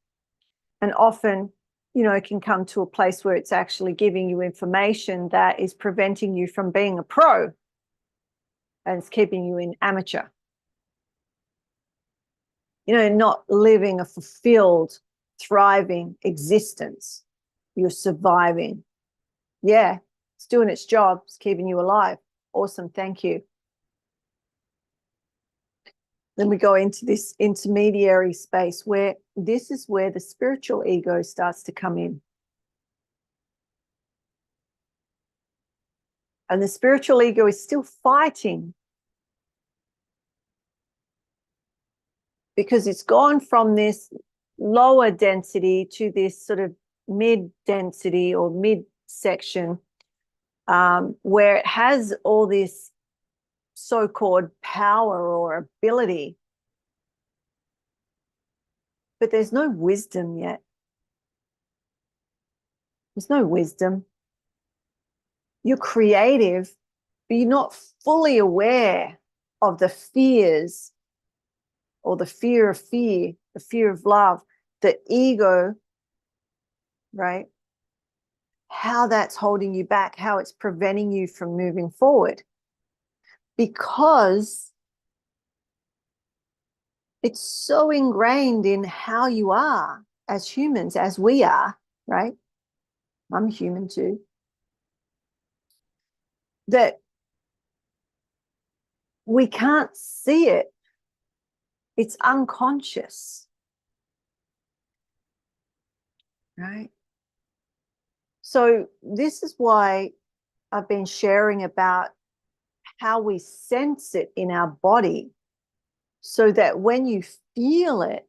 And often, you know, it can come to a place where it's actually giving you information that is preventing you from being a pro, and it's keeping you in amateur. You know, not living a fulfilled, thriving existence. You're surviving. Yeah, it's doing its job. It's keeping you alive. Awesome. Thank you. Then we go into this intermediary space where this is where the spiritual ego starts to come in. And the spiritual ego is still fighting, because it's gone from this lower density to this sort of mid density or mid section, where it has all this so-called power or ability, but there's no wisdom yet. There's no wisdom. You're creative, but you're not fully aware of the fears, or the fear of fear, the fear of love, the ego, right? How that's holding you back, how it's preventing you from moving forward. Because it's so ingrained in how you are as humans, as we are, right? I'm human too. That we can't see it. It's unconscious, right? So this is why I've been sharing about how we sense it in our body, so that when you feel it,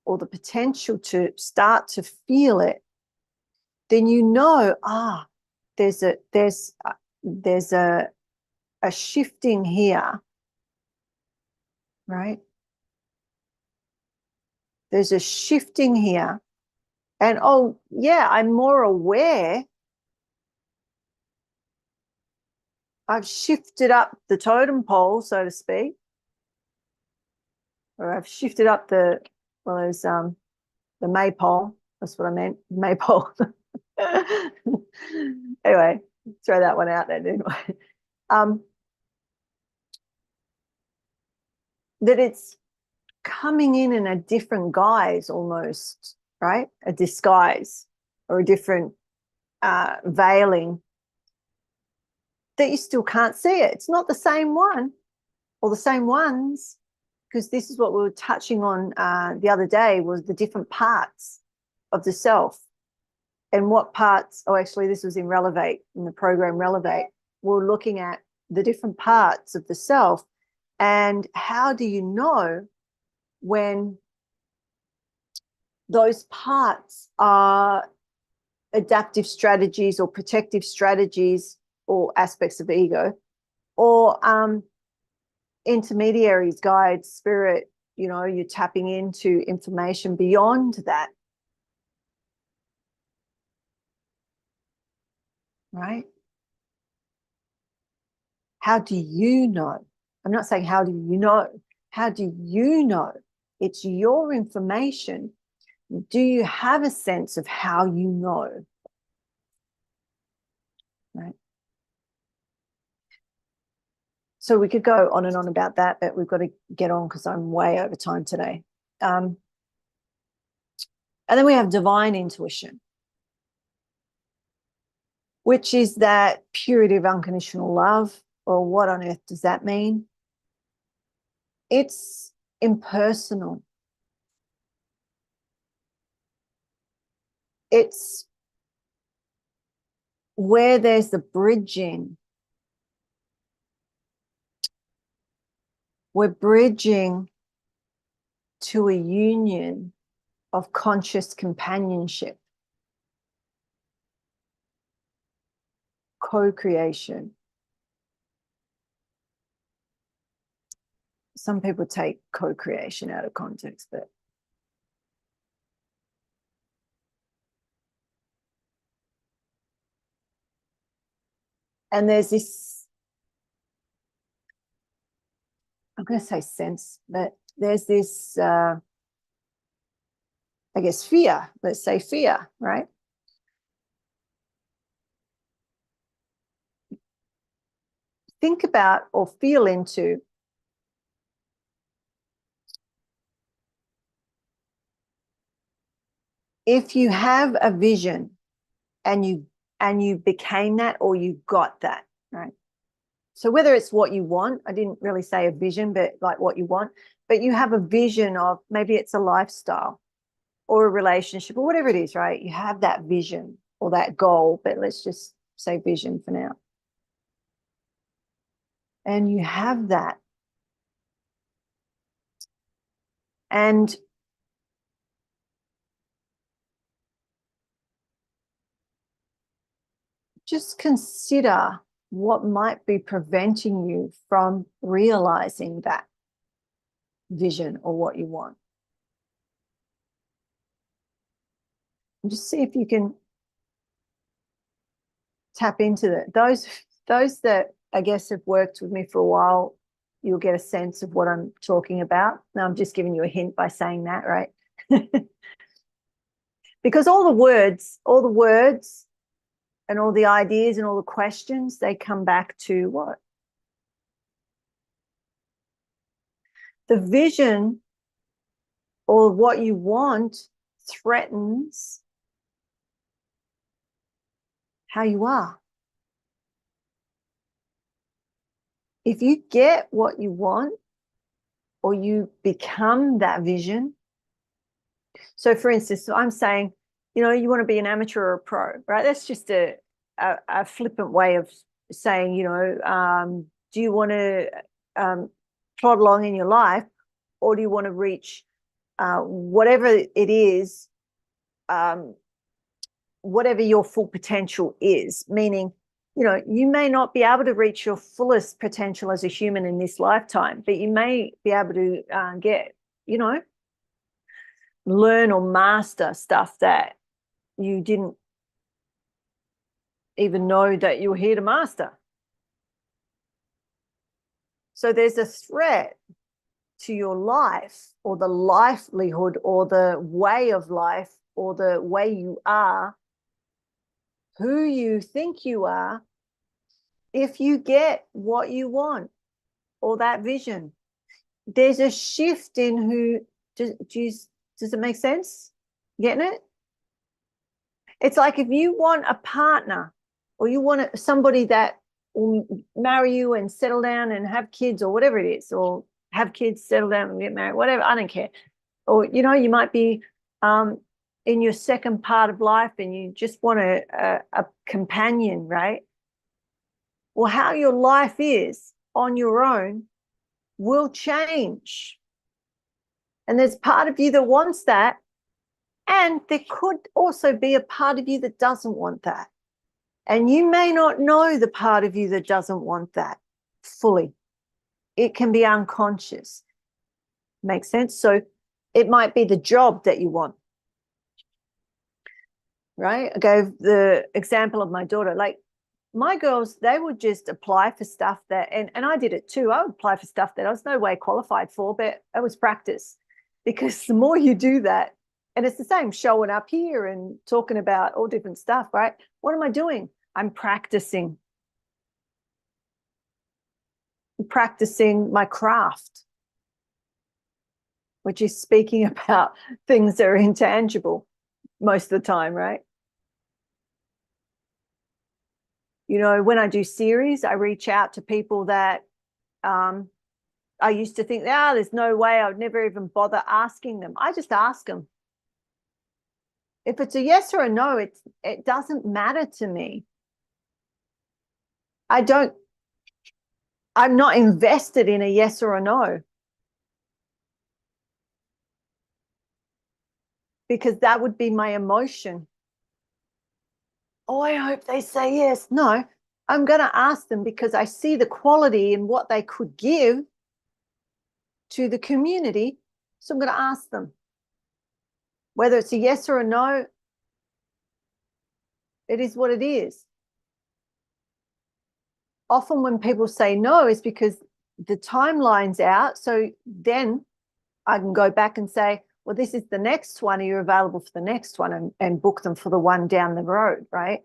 or the potential to start to feel it, then you know, there's a shifting here, right? There's a shifting here. And oh yeah, I'm more aware. I've shifted up the totem pole, so to speak. Or I've shifted up the maypole. That's what I meant, maypole. Anyway, throw that one out there, didn't I? That coming in a different guise almost, right? A disguise or a different veiling that you still can't see it. It's not the same one or the same ones, because this is what we were touching on the other day, was the different parts of the self. And what parts, oh, actually, this was in Relevate, in the program Relevate. We're looking at the different parts of the self. And how do you know when those parts are adaptive strategies or protective strategies or aspects of ego, or intermediaries, guides, spirit, you know, you're tapping into information beyond that, right? How do you know? I'm not saying how do you know. How do you know? It's your information. Do you have a sense of how you know? Right. So we could go on and on about that, but we've got to get on because I'm way over time today. And then we have divine intuition, which is that purity of unconditional love. Or what on earth does that mean? It's impersonal. It's where there's the bridging. We're bridging to a union of conscious companionship, co-creation. Some people take co-creation out of context, but and there's this, I'm going to say sense, but there's this, I guess, fear. Let's say fear, right? Think about or feel into if you have a vision and you became that or you got that, right? So whether it's what you want, I didn't really say a vision, but like what you want, but you have a vision of, maybe it's a lifestyle or a relationship or whatever it is, right? You have that vision or that goal, but let's just say vision for now. And you have that. And just consider what might be preventing you from realizing that vision or what you want. And just see if you can tap into that. Those that I guess have worked with me for a while, you'll get a sense of what I'm talking about. Now I'm just giving you a hint by saying that, right? Because all the words and all the ideas and all the questions, they come back to what? The vision or what you want threatens how you are. If you get what you want or you become that vision. So for instance, I'm saying, you know, you want to be an amateur or a pro, right? That's just a flippant way of saying, you know, do you want to plod along in your life, or do you want to reach whatever it is, whatever your full potential is? Meaning, you know, you may not be able to reach your fullest potential as a human in this lifetime, but you may be able to get, you know, learn or master stuff that you didn't even know that you were here to master. So there's a threat to your life or the livelihood or the way of life or the way you are, who you think you are, if you get what you want or that vision. there's a shift in who, does it make sense? Getting it? It's like if you want a partner or you want somebody that will marry you and settle down and have kids or whatever it is, or have kids, settle down and get married, whatever, I don't care. Or, you know, you might be in your second part of life and you just want a companion, right? Well, how your life is on your own will change. And there's part of you that wants that. And there could also be a part of you that doesn't want that. And you may not know the part of you that doesn't want that fully. It can be unconscious. Makes sense? So it might be the job that you want. Right? I gave the example of my daughter. Like my girls, they would just apply for stuff that, and I did it too. I would apply for stuff that I was no way qualified for, but it was practice. Because the more you do that, and it's the same showing up here and talking about all different stuff, right? What am I doing? I'm practicing. I'm practicing my craft, which is speaking about things that are intangible most of the time, right? You know, when I do series, I reach out to people that I used to think, there's no way, I would never even bother asking them. I just ask them. If it's a yes or a no, it doesn't matter to me. I'm not invested in a yes or a no. Because that would be my emotion. Oh, I hope they say yes. No, I'm going to ask them because I see the quality in what they could give to the community. So I'm going to ask them. Whether it's a yes or a no, it is what it is. Often when people say no, it's because the timeline's out. So then I can go back and say, well, this is the next one. Are you available for the next one? And book them for the one down the road, right?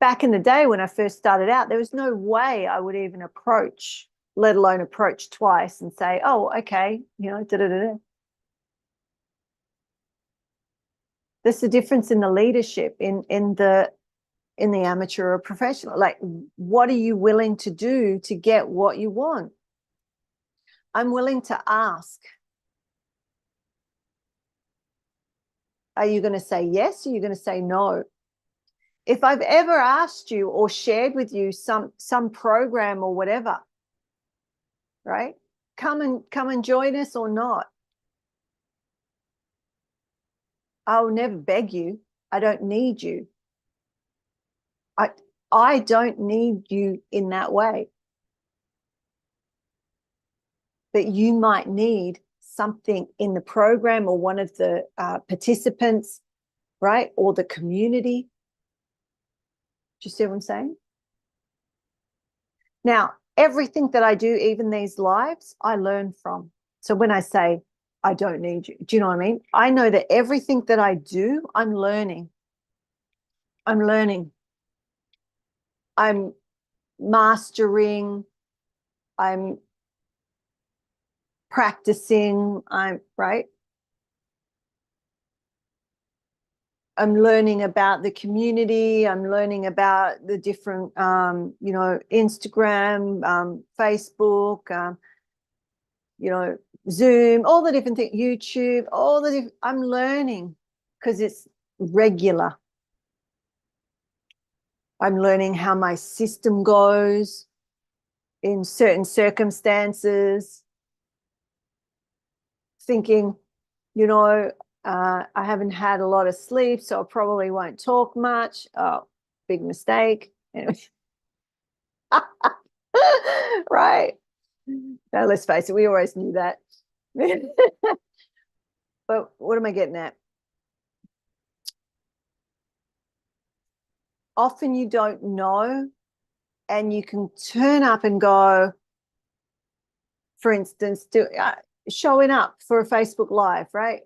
Back in the day when I first started out, there was no way I would even approach, let alone approach twice and say, oh, okay, you know, da-da-da-da. There's a difference in the leadership in the amateur or professional. Like, what are you willing to do to get what you want? I'm willing to ask. Are you going to say yes? Or are you going to say no? If I've ever asked you or shared with you some program or whatever, right? Come and join us or not. I'll never beg you. I don't need you. I don't need you in that way. But you might need something in the program or one of the participants, right? Or the community. Do you see what I'm saying? Now, everything that I do, even these lives, I learn from. So when I say, I don't need you, do you know what I mean? I know that everything that I do, I'm learning. I'm learning. I'm mastering. I'm practicing. Right. I'm learning about the community. I'm learning about the different, you know, Instagram, Facebook, you know, Zoom, all the different things, YouTube, I'm learning because it's regular. I'm learning how my system goes in certain circumstances, thinking, you know, I haven't had a lot of sleep, so I probably won't talk much. Oh, big mistake. Anyway. Right. Now, let's face it, we always knew that. But what am I getting at? Often you don't know, and you can turn up and go, for instance, showing up for a Facebook Live, right?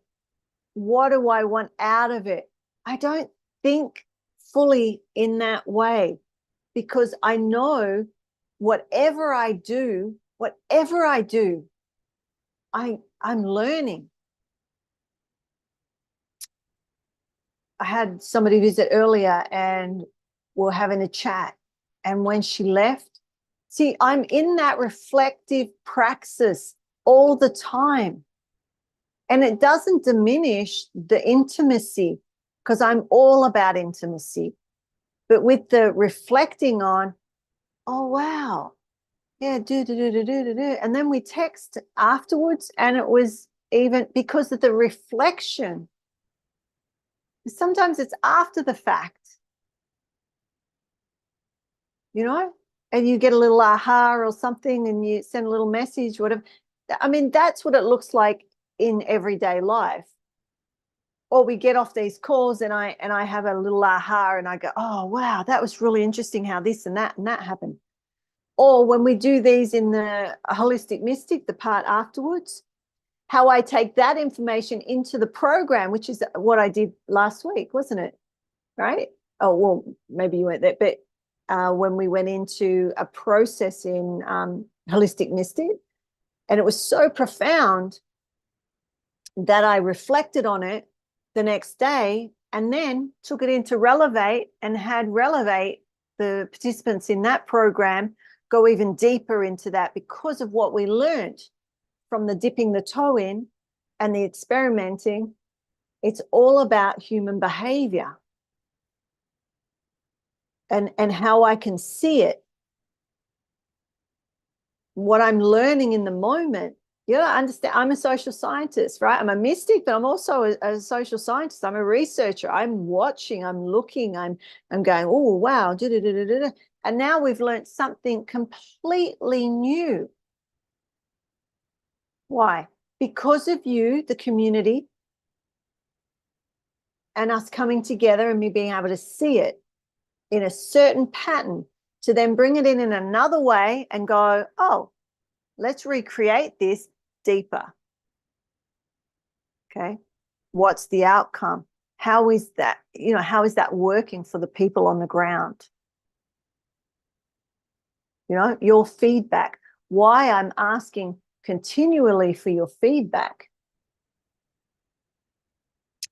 What do I want out of it? I don't think fully in that way because I know whatever I do, I'm learning. I had somebody visit earlier and we're having a chat. And when she left, see, I'm in that reflective praxis all the time. And it doesn't diminish the intimacy, because I'm all about intimacy. But with the reflecting on, oh, wow, yeah, do. And then we text afterwards, and it was even because of the reflection. Sometimes it's after the fact, you know, and you get a little aha or something and you send a little message, whatever. I mean, that's what it looks like in everyday life. Or we get off these calls and I have a little aha and I go, oh, wow, that was really interesting how this and that happened. Or when we do these in the holistic mystic, the part afterwards, how I take that information into the program, which is what I did last week, wasn't it? Right? Oh, well, maybe you weren't there, but when we went into a process in holistic mystic, and it was so profound that I reflected on it the next day and then took it into Relevate and had Relevate, the participants in that program, go even deeper into that because of what we learned from the dipping the toe in and the experimenting. It's all about human behavior and how I can see it, what I'm learning in the moment. You know, I understand. I'm a social scientist, right? I'm a mystic, but I'm also a social scientist. I'm a researcher. I'm watching, I'm looking, I'm going, oh, wow. And now we've learned something completely new. Why? Because of you, the community, and us coming together and me being able to see it in a certain pattern, to then bring it in another way and go, oh, let's recreate this deeper. Okay. What's the outcome? How is that, you know, how is that working for the people on the ground? You know, your feedback. Why I'm asking continually for your feedback,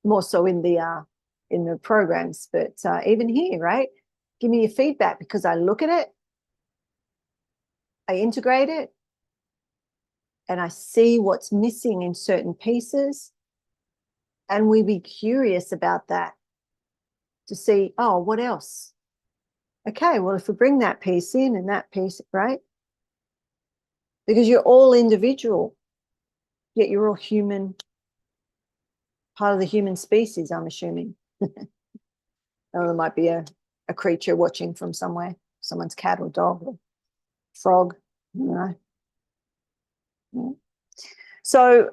more so in the programs, but even here, right? Give me your feedback, because I look at it, I integrate it, and I see what's missing in certain pieces. And we be curious about that to see, oh, what else? Okay, well, if we bring that piece in and that piece, right? Because you're all individual, yet you're all human, part of the human species, I'm assuming. Oh, there might be a creature watching from somewhere, someone's cat or dog or frog, you know. Yeah. So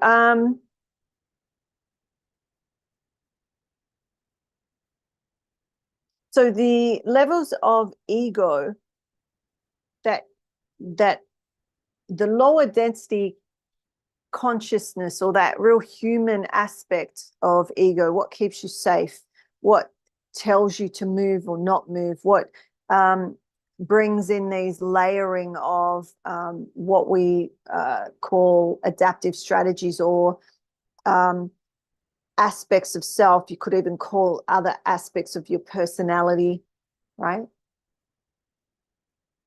so the levels of ego that the lower density consciousness, or that real human aspect of ego, what keeps you safe, what tells you to move or not move, what brings in these layering of what we call adaptive strategies, or aspects of self. You could even call other aspects of your personality, right?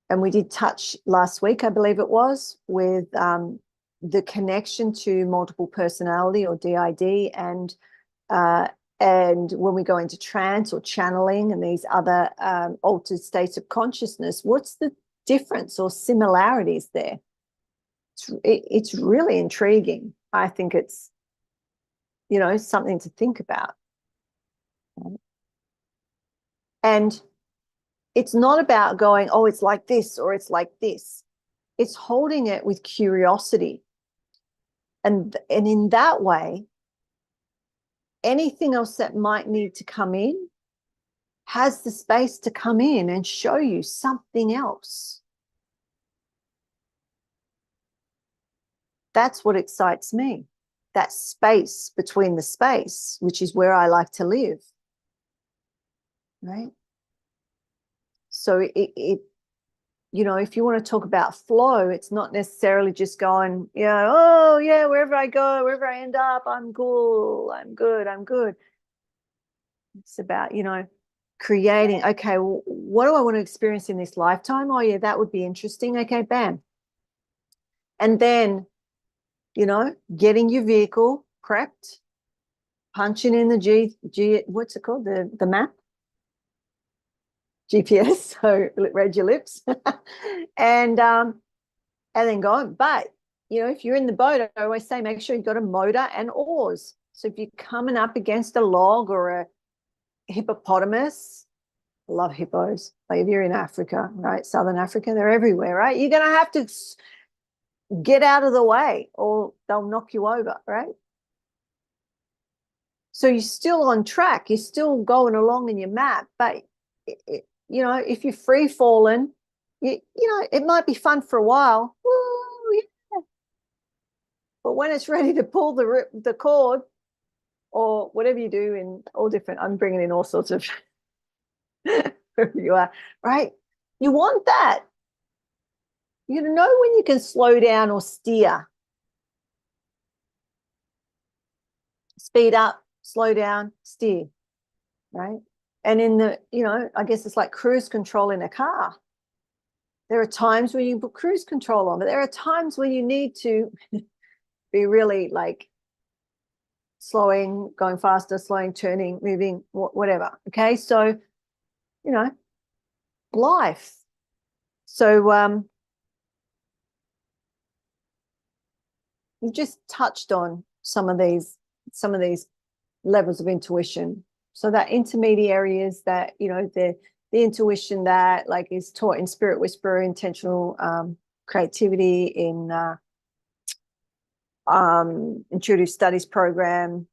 And we did touch last week, I believe it was, with the connection to multiple personality, or DID, and when we go into trance or channeling and these other altered states of consciousness, what's the difference or similarities there? It's really intriguing. I think it's, you know, something to think about. And it's not about going, oh, it's like this or it's like this. It's holding it with curiosity. And in that way, anything else that might need to come in has the space to come in and show you something else. That's what excites me. That space between the space, which is where I like to live. Right? So you know, if you want to talk about flow, it's not necessarily just going, you know, oh yeah, wherever I go, wherever I end up, I'm cool, I'm good, I'm good. It's about, you know, creating, okay, well, what do I want to experience in this lifetime? Oh yeah, that would be interesting. Okay, bam. And then, you know, getting your vehicle prepped, punching in the G what's it called? The map, GPS. So read your lips. And then going. But, you know, if you're in the boat, I always say make sure you've got a motor and oars. So if you're coming up against a log or a hippopotamus, I love hippos. Like if you're in Africa, right? Southern Africa, they're everywhere, right? You're going to have to get out of the way or they'll knock you over, right? So you're still on track. You're still going along in your map. But, you know, if you're free falling, you know, it might be fun for a while. Woo, yeah. But when it's ready to pull the cord or whatever you do in all different, I'm bringing in all sorts of wherever you are, right? You want that. You know when you can slow down or steer. Speed up, slow down, steer, right? And in the, you know, I guess it's like cruise control in a car. There are times where you put cruise control on, but there are times where you need to be really like slowing, going faster, slowing, turning, moving, whatever. Okay. So, you know, life. So you just touched on some of these levels of intuition. So that intermediary is that, you know, the intuition that like is taught in Spirit Whisperer, intentional creativity, in intuitive studies program,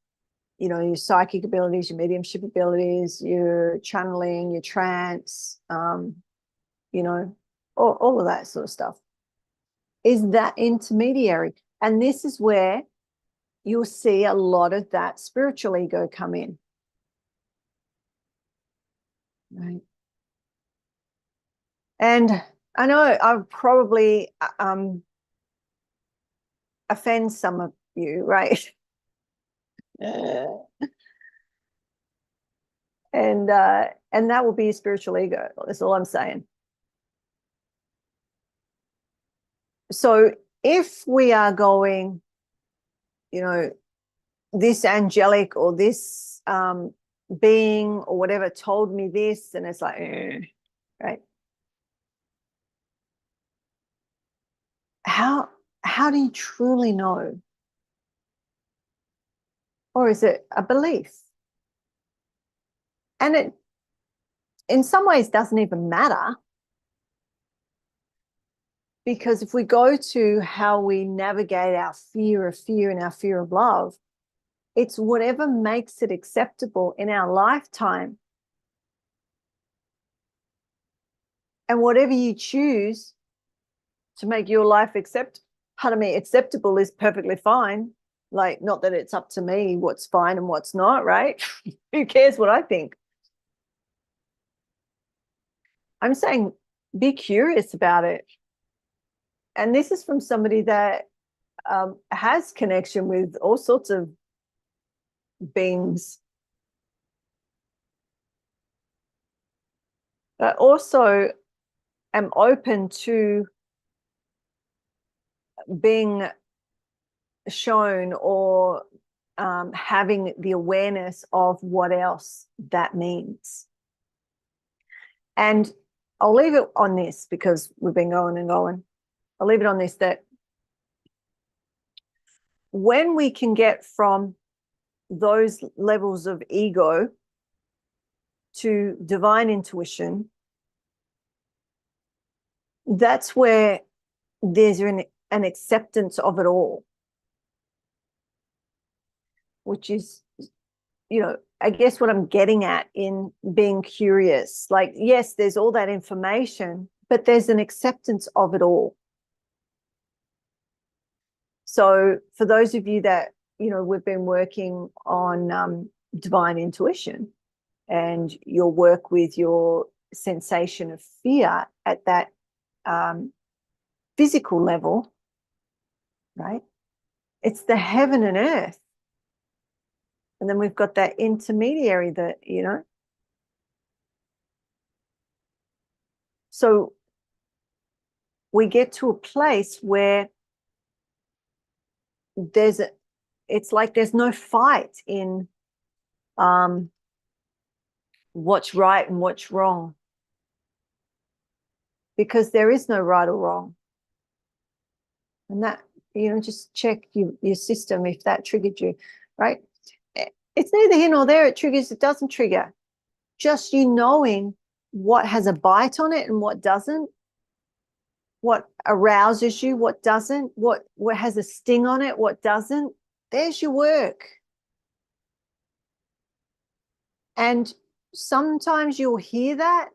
you know, your psychic abilities, your mediumship abilities, your channeling, your trance, you know, all of that sort of stuff is that intermediary. And this is where you'll see a lot of that spiritual ego come in. Right. And I know I'll probably offend some of you, right? And that will be a spiritual ego. That's all I'm saying. So if we are going, you know, this angelic or this being or whatever told me this, and it's like, right? How do you truly know? Or is it a belief? And it, in some ways, doesn't even matter. Because if we go to how we navigate our fear of fear and our fear of love, it's whatever makes it acceptable in our lifetime. And whatever you choose to make your life acceptable is perfectly fine. Like, not that it's up to me what's fine and what's not, right? Who cares what I think? I'm saying be curious about it. And this is from somebody that has connection with all sorts of beings. But also am open to being shown or having the awareness of what else that means. And I'll leave it on this because we've been going and going. I'll leave it on this, that when we can get from those levels of ego to divine intuition, that's where there's an acceptance of it all, which is, you know, I guess what I'm getting at in being curious. Like, yes, there's all that information, but there's an acceptance of it all. So for those of you that, you know, we've been working on divine intuition and your work with your sensation of fear at that physical level, right? It's the heaven and earth. And then we've got that intermediary that, so we get to a place where it's like there's no fight in what's right and what's wrong, because there is no right or wrong. And that, just check your system if that triggered you, right? It's neither here nor there. It triggers, it doesn't trigger. Just you knowing what has a bite on it and what doesn't, what arouses you, what doesn't, what has a sting on it, what doesn't. There's your work. And sometimes you'll hear that,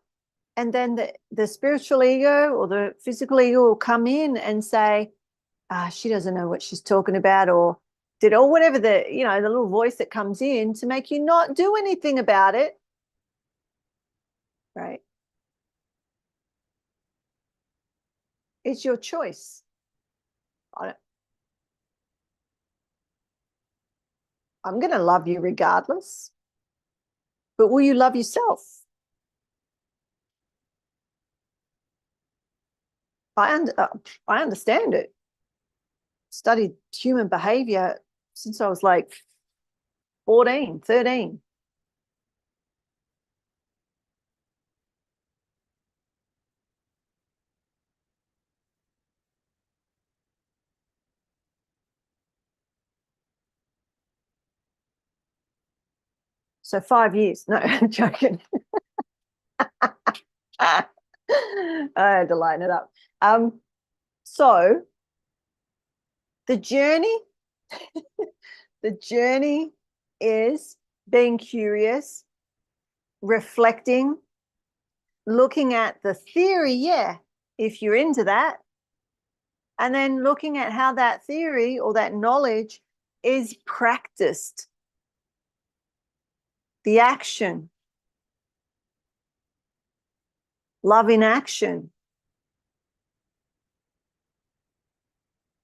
and then the spiritual ego or the physical ego will come in and say, she doesn't know what she's talking about, or whatever the little voice that comes in to make you not do anything about it, right? It's your choice. I'm going to love you regardless, but will you love yourself? I understand it. Studied human behavior since I was like 14, 13. So 5 years. No, I'm joking. I had to lighten it up. So the journey is being curious, reflecting, looking at the theory, if you're into that, and then looking at how that theory or that knowledge is practiced, the action, love in action.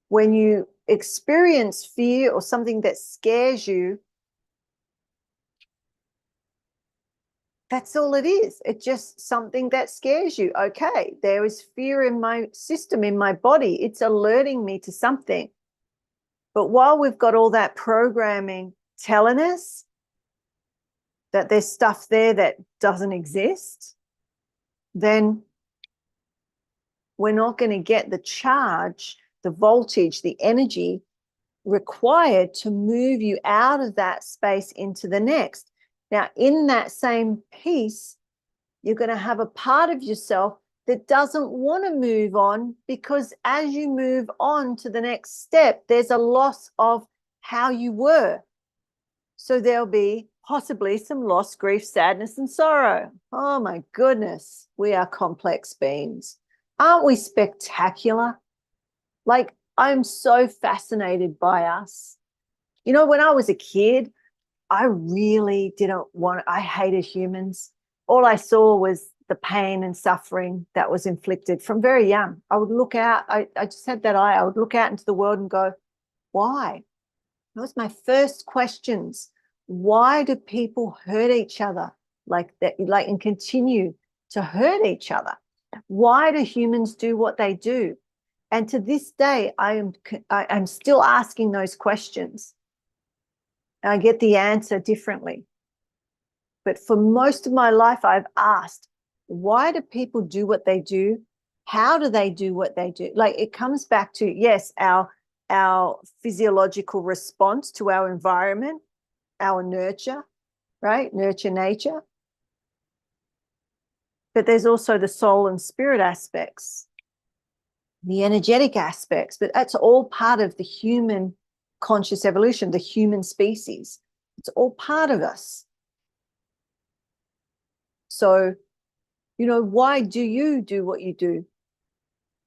When you experience fear or something that scares you, that's all it is. It's just something that scares you. Okay, there is fear in my system, in my body. It's alerting me to something. But while we've got all that programming telling us that there's stuff there that doesn't exist, then we're not going to get the charge, the voltage, the energy required to move you out of that space into the next. Now, in that same piece, you're going to have a part of yourself that doesn't want to move on, because as you move on to the next step, there's a loss of how you were. So there'll be possibly some loss, grief, sadness, and sorrow. Oh my goodness, we are complex beings. Aren't we spectacular? Like, I'm so fascinated by us. When I was a kid, I really I hated humans. All I saw was the pain and suffering that was inflicted from very young. I would look out, I just had that eye. I would look out into the world and go, why? That was my first questions. Why do people hurt each other like that, and continue to hurt each other? Why do humans do what they do? And to this day, I'm still asking those questions. And I get the answer differently. But for most of my life, I've asked, why do people do what they do? How do they do what they do? Like, it comes back to, yes, our physiological response to our environment, our nurture, right? Nurture nature. But there's also the soul and spirit aspects, the energetic aspects, but that's all part of the human conscious evolution, the human species. It's all part of us. So, why do you do what you do?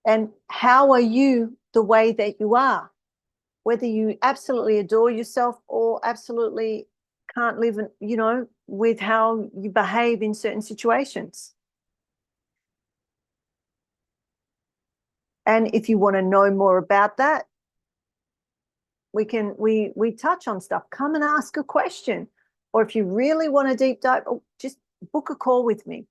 And how are you the way that you are? Whether you absolutely adore yourself or absolutely can't live, with how you behave in certain situations. And if you want to know more about that, we touch on stuff. Come and ask a question. Or if you really want to deep dive, just book a call with me.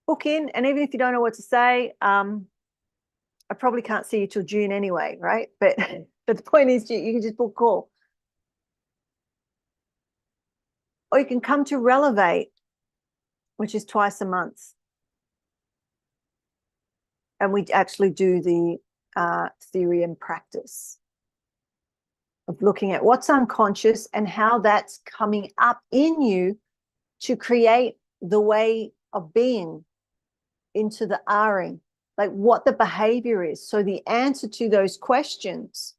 Book in, and even if you don't know what to say, I probably can't see you till June anyway, right? But the point is, you can just book a call. Or you can come to Relevate, which is twice a month. And we actually do the theory and practice of looking at what's unconscious and how that's coming up in you to create the way of being into the R-ing, like what the behavior is. So the answer to those questions,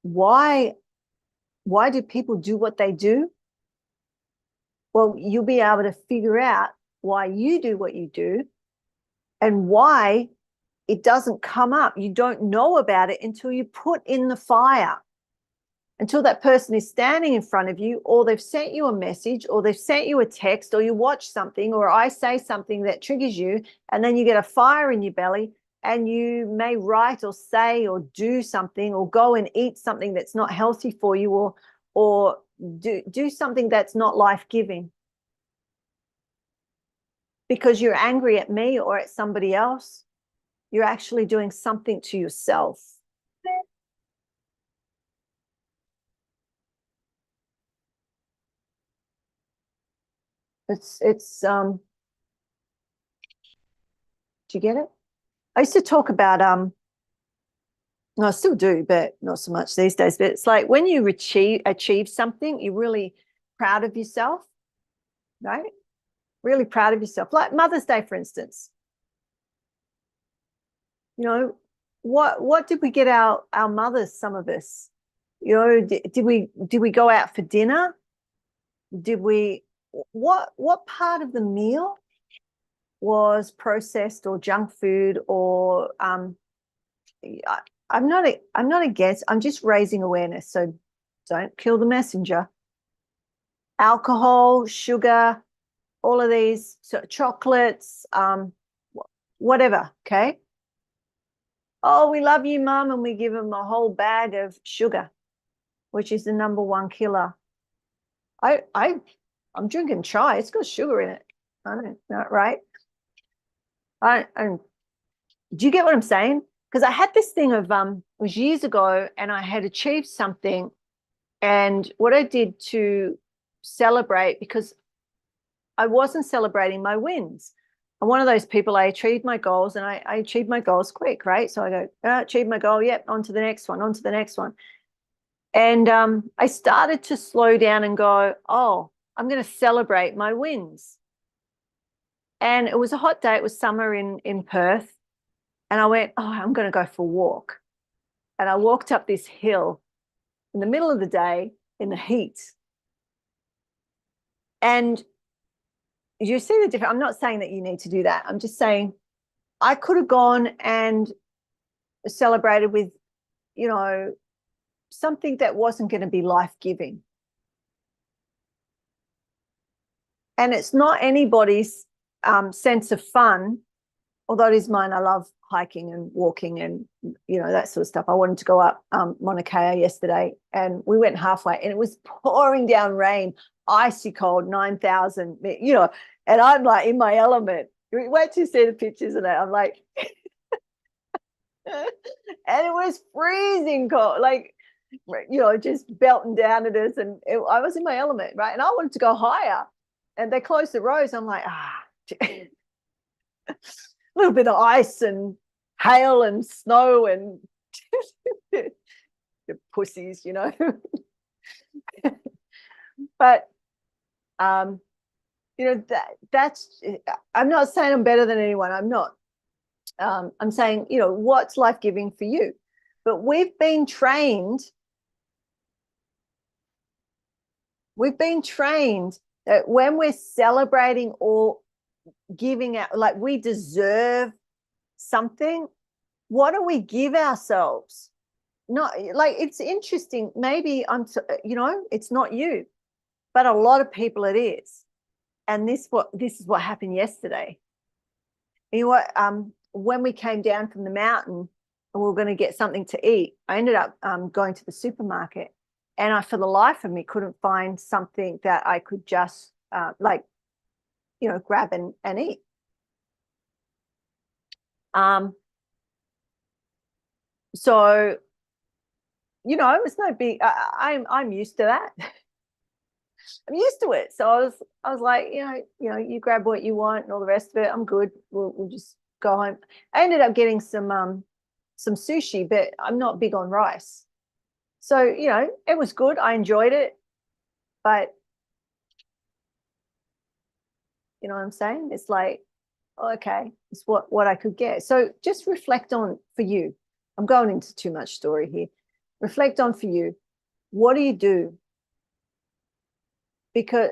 why do people do what they do? Well, you'll be able to figure out why you do what you do and why it doesn't come up. You don't know about it until you put in the fire, until that person is standing in front of you, or they've sent you a message, or they've sent you a text, or you watch something, or I say something that triggers you, and then you get a fire in your belly, and you may write or say or do something, or go and eat something that's not healthy for you, or do something that's not life-giving because you're angry at me or at somebody else. You're actually doing something to yourself. It's do you get it? I used to talk about I still do, but not so much these days. But it's like when you achieve something, you're really proud of yourself, right? Really proud of yourself. Like Mother's Day, for instance. You know, what did we get our mothers, some of us? You know, did we go out for dinner? Did we what part of the meal was processed or junk food or I'm not against, I'm just raising awareness, so don't kill the messenger. Alcohol, sugar, all of these, so chocolates, whatever, okay? Oh, we love you, Mum, and we give them a whole bag of sugar, which is the #1 killer. I'm drinking chai. It's got sugar in it. I don't know, right? Do you get what I'm saying? Because I had this thing of it was years ago, and I had achieved something, and what I did to celebrate, because I wasn't celebrating my wins. I'm one of those people, I achieved my goals, and I achieved my goals quick, right? So I go, achieved my goal, yep, on to the next one, on to the next one. And I started to slow down and go, oh, I'm going to celebrate my wins. And it was a hot day. It was summer in Perth. And I went, oh, I'm going to go for a walk. And I walked up this hill in the middle of the day in the heat. And you see the difference. I'm not saying that you need to do that. I'm just saying I could have gone and celebrated with, you know, something that wasn't going to be life-giving. And it's not anybody's sense of fun, although it is mine. I love hiking and walking and, you know, that sort of stuff. I wanted to go up Mauna Kea yesterday, and we went halfway, and it was pouring down rain, icy cold, 9,000, you know, and I'm like in my element. Wait till you see the pictures of that. I'm like, and it was freezing cold, like, you know, just belting down at us, and I was in my element, right? And I wanted to go higher, and they closed the roads. I'm like, a little bit of ice and hail and snow and the pussies, you know. But you know, that's, I'm not saying I'm better than anyone. I'm not. I'm saying, you know, what's life-giving for you? But we've been trained that when we're celebrating or giving out, like we deserve something, what do we give ourselves? Not like, it's interesting. Maybe you know, it's not you, but a lot of people it is. And this is what happened yesterday. You know what? when we came down from the mountain and we were going to get something to eat, I ended up going to the supermarket, and I, for the life of me, couldn't find something that I could just like, you know, grab and eat. So, you know, it was no big. I'm used to that. I'm used to it. So I was like, you know, you grab what you want and all the rest of it. I'm good. We'll just go home. I ended up getting some sushi, but I'm not big on rice. So, you know, it was good. I enjoyed it, but you know what I'm saying? It's like, okay, it's what I could get. So just reflect on for you. I'm going into too much story here. Reflect on for you. What do you do? Because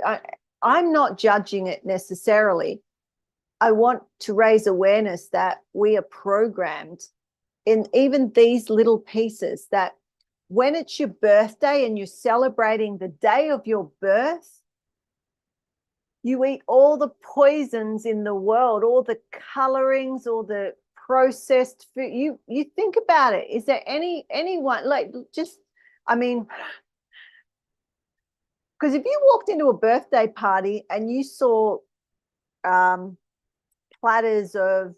I'm not judging it necessarily. I want to raise awareness that we are programmed in even these little pieces, that when it's your birthday and you're celebrating the day of your birth, you eat all the poisons in the world, all the colorings, all the processed food. You think about it. Is there anyone like, just, I mean, because if you walked into a birthday party and you saw platters of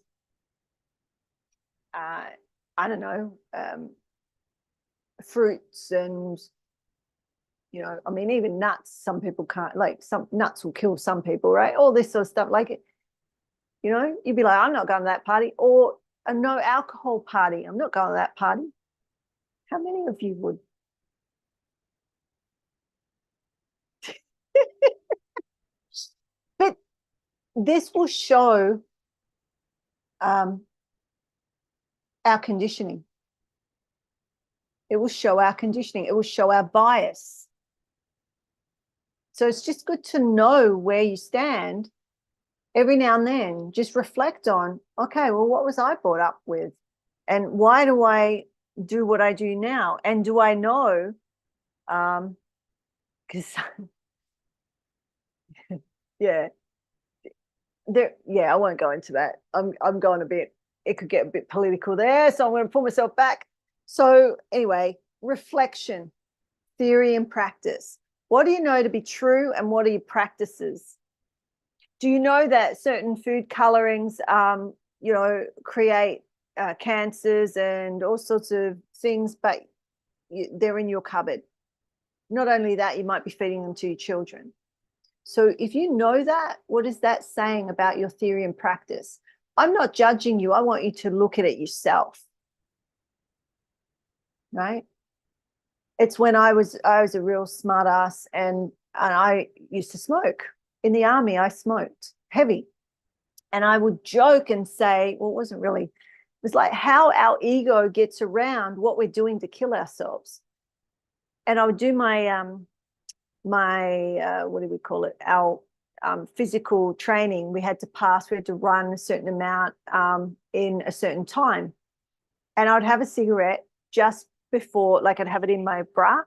I don't know, fruits and, you know, I mean, even nuts, some people can't, like, some nuts will kill some people, right? All this sort of stuff, like, it, you know, you'd be like, I'm not going to that party. Or a no alcohol party, I'm not going to that party. How many of you would? But this will show our conditioning. It will show our conditioning. It will show our bias. So it's just good to know where you stand every now and then. Just reflect on, okay, well, what was I brought up with? And why do I do what I do now? And do I know? Because yeah, I won't go into that. I'm going a bit, it could get a bit political there, so I'm going to pull myself back. So anyway, reflection, theory and practice. What do you know to be true and what are your practices? Do you know that certain food colorings, you know, create cancers and all sorts of things, but they're in your cupboard? Not only that, you might be feeding them to your children. So if you know that, what is that saying about your theory and practice? I'm not judging you. I want you to look at it yourself. Right? It's when I was a real smart ass, and I used to smoke. In the army, I smoked heavy. And I would joke and say, well, it wasn't really, it was like how our ego gets around what we're doing to kill ourselves. And I would do my what do we call it? Our physical training. We had to run a certain amount in a certain time. And I'd have a cigarette just before, like I'd have it in my bra,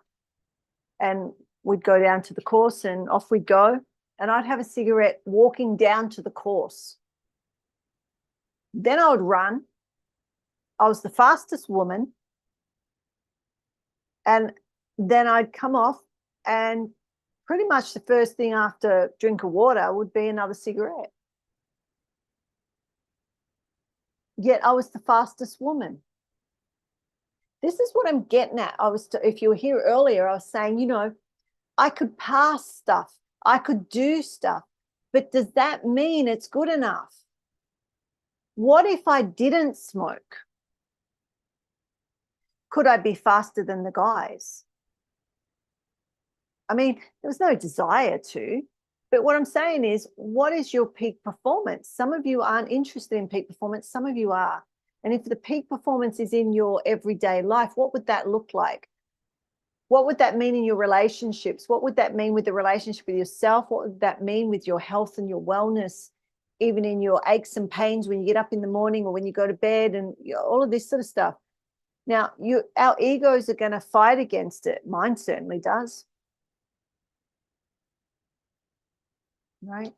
and we'd go down to the course and off we'd go. And I'd have a cigarette walking down to the course. Then I would run. I was the fastest woman. And then I'd come off, and pretty much the first thing after a drink of water would be another cigarette. Yet I was the fastest woman. This is what I'm getting at. If you were here earlier, I was saying, you know, I could pass stuff. I could do stuff. But does that mean it's good enough? What if I didn't smoke? Could I be faster than the guys? I mean, there was no desire to. But what I'm saying is, what is your peak performance? Some of you aren't interested in peak performance. Some of you are. And if the peak performance is in your everyday life, what would that look like? What would that mean in your relationships? What would that mean with the relationship with yourself? What would that mean with your health and your wellness, even in your aches and pains when you get up in the morning or when you go to bed, and all of this sort of stuff? Now, our egos are going to fight against it. Mine certainly does. Right?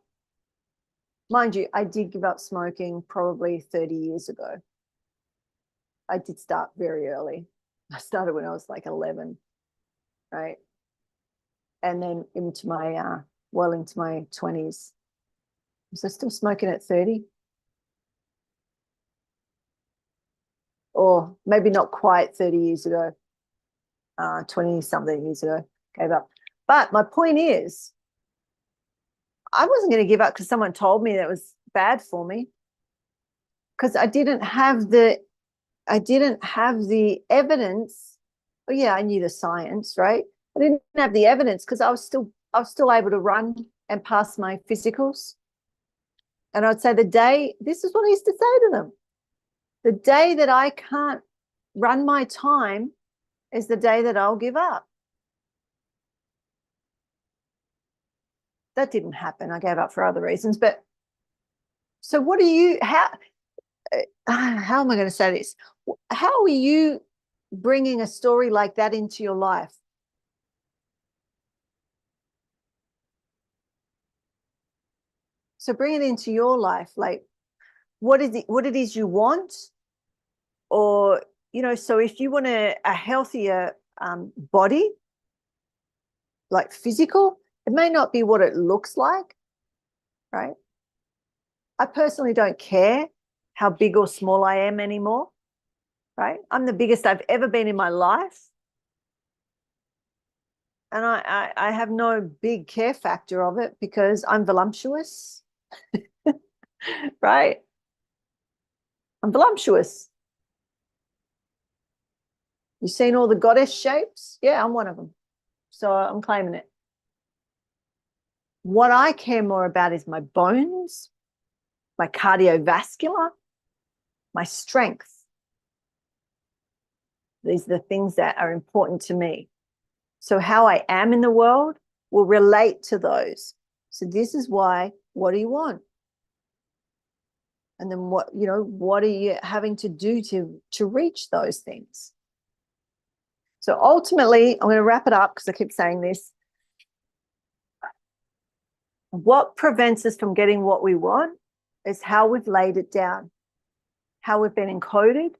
Mind you, I did give up smoking probably 30 years ago. I did start very early. I started when I was like 11, right? And then into my, into my 20s. Was I still smoking at 30? Or maybe not quite 30 years ago, 20 something years ago, gave up. But my point is, I wasn't going to give up because someone told me that was bad for me, because I didn't have the evidence. Oh yeah, I knew the science, right? I didn't have the evidence because I was still able to run and pass my physicals. And I'd say this is what I used to say to them. The day that I can't run my time is the day that I'll give up. That didn't happen. I gave up for other reasons. But so how am I going to say this? How are you bringing a story like that into your life? So bring it into your life. Like, what it is you want, or, so if you want a healthier body, like physical, it may not be what it looks like, right? I personally don't care how big or small I am anymore, right? I'm the biggest I've ever been in my life. And I have no big care factor of it because I'm voluptuous, right? I'm voluptuous. You've seen all the goddess shapes? Yeah, I'm one of them. So I'm claiming it. What I care more about is my bones, my cardiovascular, my strength. These are the things that are important to me. So how I am in the world will relate to those. So this is why, what do you want? And then what are you having to do to reach those things? So ultimately, I'm going to wrap it up because I keep saying this. What prevents us from getting what we want is how we've laid it down, how we've been encoded,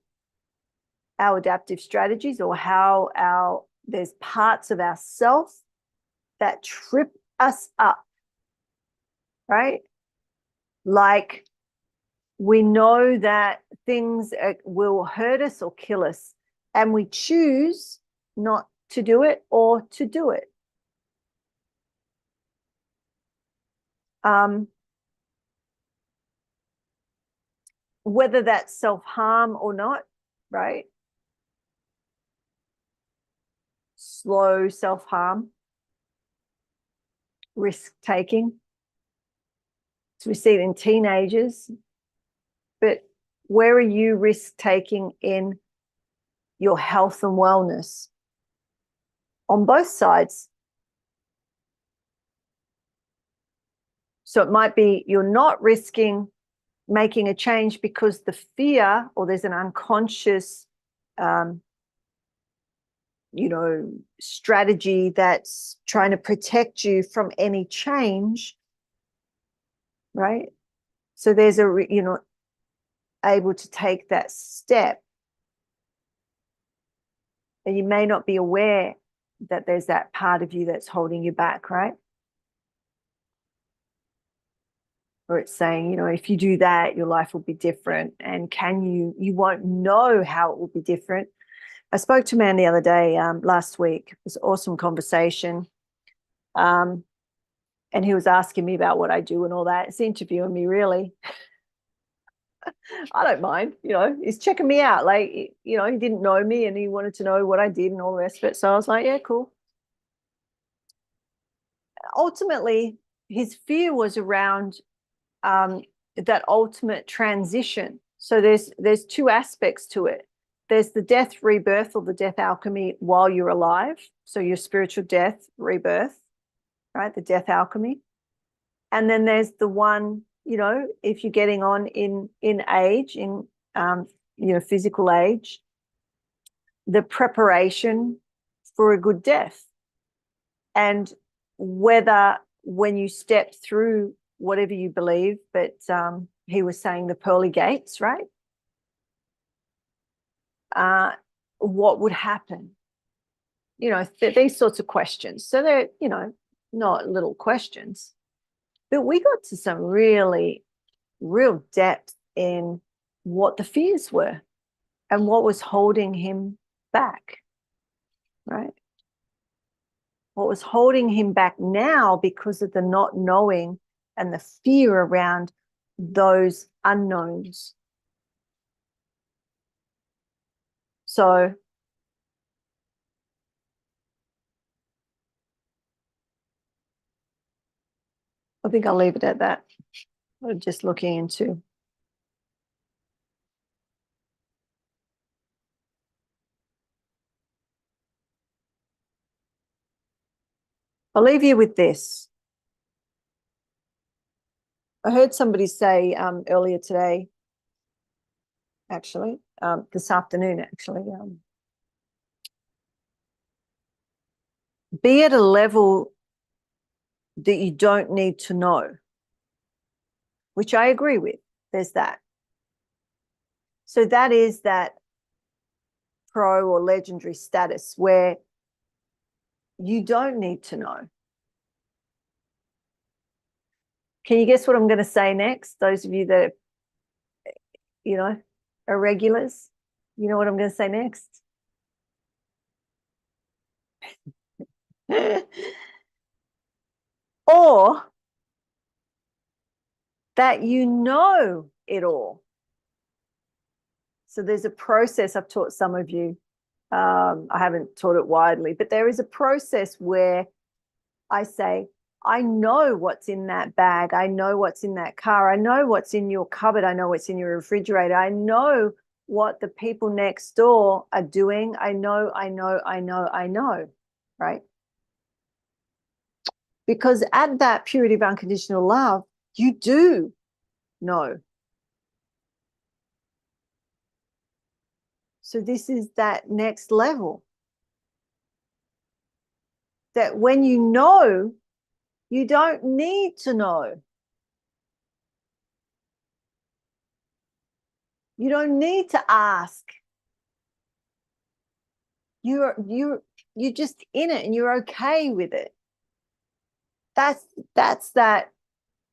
our adaptive strategies, or how there's parts of ourself that trip us up, right? Like, we know that things will hurt us or kill us, and we choose not to do it or to do it. Whether that's self-harm or not, right? Slow self-harm, risk-taking. So we see it in teenagers, but where are you risk-taking in your health and wellness? On both sides. So it might be you're not risking making a change because the fear, or there's an unconscious strategy that's trying to protect you from any change, right? So there's able to take that step, and you may not be aware that there's that part of you that's holding you back, right? Or it's saying, if you do that, your life will be different. And you won't know how it will be different. I spoke to a man the other day, last week. It was an awesome conversation. And he was asking me about what I do and all that. It's interviewing me, really. I don't mind, he's checking me out. Like, he didn't know me and he wanted to know what I did and all the rest of it. So I was like, yeah, cool. Ultimately, his fear was around that ultimate transition. So there's two aspects to it. There's the death rebirth, or the death alchemy while you're alive. So your spiritual death rebirth, right? The death alchemy. And then there's the one, if you're getting on in age, in physical age, the preparation for a good death. And whether when you step through whatever you believe, but he was saying the pearly gates, right? What would happen? You know, these sorts of questions. So they're, you know, not little questions. But we got to some really real depth in what the fears were and what was holding him back, right? What was holding him back now because of the not knowing and the fear around those unknowns. So I think I'll leave it at that. I'm just looking into. I'll leave you with this. I heard somebody say earlier today, actually, this afternoon, actually, be at a level that you don't need to know, which I agree with. There's that. So that is that pro or legendary status where you don't need to know. Can you guess what I'm going to say next? Those of you that, you know, are regulars, you know what I'm going to say next? Or that you know it all. So there's a process. I've taught some of you. I haven't taught it widely, but there is a process where I say, I know what's in that bag. I know what's in that car. I know what's in your cupboard. I know what's in your refrigerator. I know what the people next door are doing. I know, right? Because at that purity of unconditional love, you do know. So this is that next level. That when you know, you don't need to know. You don't need to ask. You're just in it and you're okay with it. That's that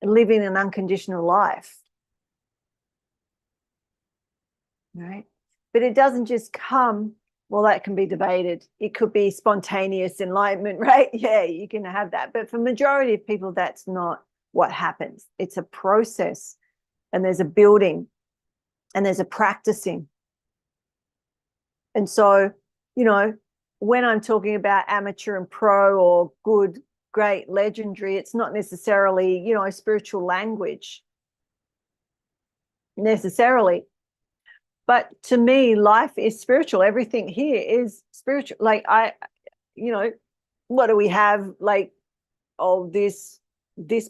living an unconditional life. Right? But it doesn't just come, well, that can be debated. It could be spontaneous enlightenment, right? Yeah, you can have that. But for majority of people, that's not what happens. It's a process, and there's a building, and there's a practicing. And so, you know, when I'm talking about amateur and pro or good, great, legendary, it's not necessarily, you know, spiritual language necessarily. But to me, life is spiritual. Everything here is spiritual. Like you know, what do we have? Like, oh, this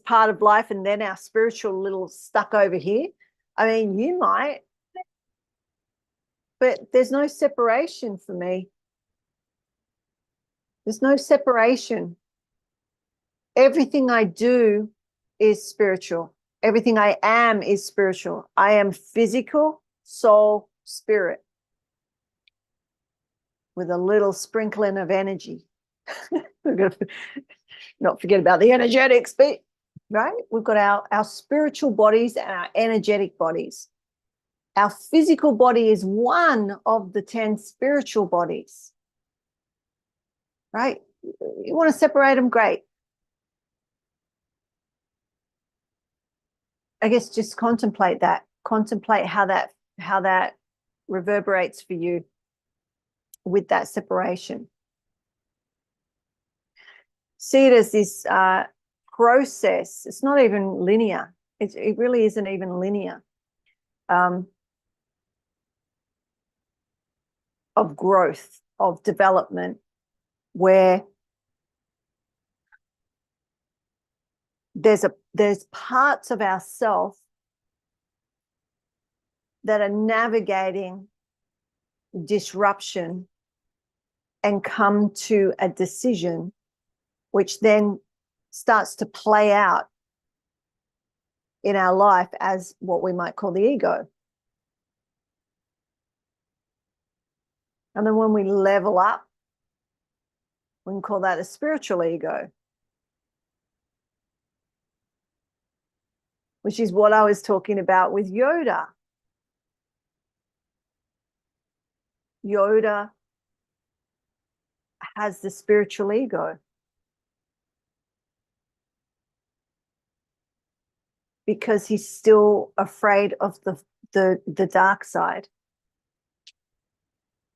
part of life, and then our spiritual little stuck over here. I mean, you might, but there's no separation for me. There's no separation. Everything I do is spiritual. Everything I am is spiritual. I am physical, soul, spirit, with a little sprinkling of energy. We're going to not forget about the energetics bit, right? We've got our spiritual bodies and our energetic bodies. Our physical body is one of the 10 spiritual bodies, right? You want to separate them, great. I guess just contemplate that. Contemplate how that reverberates for you with that separation. See it as this process. It's not even linear. It really isn't even linear. Of growth, of development, where there's parts of ourself that are navigating disruption and come to a decision, which then starts to play out in our life as what we might call the ego. And then when we level up, we can call that a spiritual ego, which is what I was talking about with Yoda. Yoda has the spiritual ego because he's still afraid of the dark side.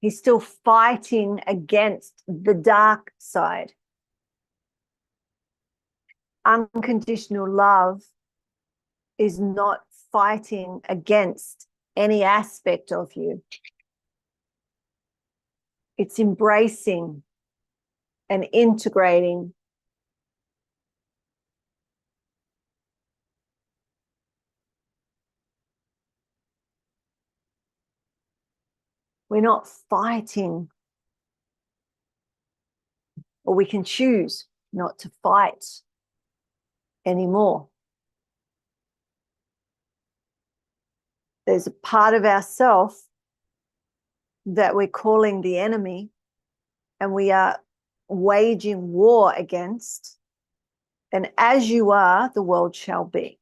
He's still fighting against the dark side. Unconditional love is not fighting against any aspect of you. It's embracing and integrating. We're not fighting, or we can choose not to fight anymore. There's a part of ourself that we're calling the enemy, and we are waging war against. And as you are, the world shall be.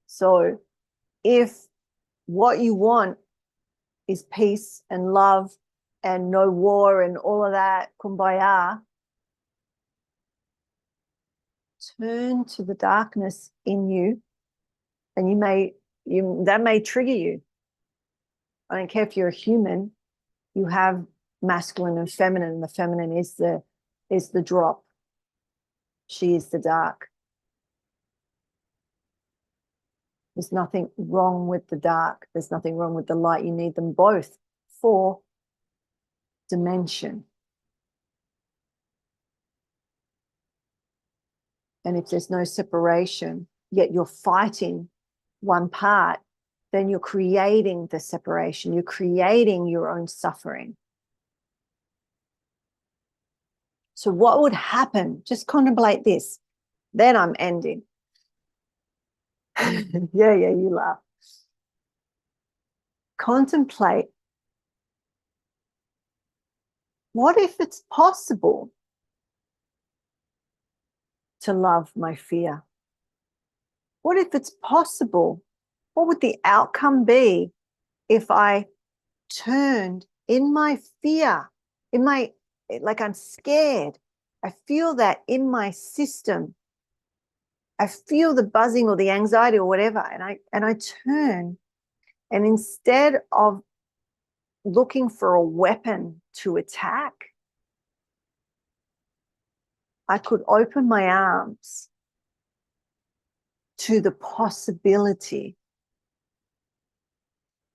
So if what you want is peace and love and no war and all of that, kumbaya, turn to the darkness in you, and that may trigger you. I don't care if you're a human, you have masculine and feminine, and the feminine is the drop. She is the dark. There's nothing wrong with the dark. There's nothing wrong with the light. You need them both for dimension. And if there's no separation, yet you're fighting one part, then you're creating the separation. You're creating your own suffering. So what would happen? Just contemplate this. Then I'm ending. Yeah, you laugh. Contemplate. What if it's possible to love my fear? What if it's possible? What would the outcome be if I turned in my fear, like I'm scared? I feel that in my system. I feel the buzzing or the anxiety or whatever, and I turn, and instead of looking for a weapon to attack, I could open my arms to the possibility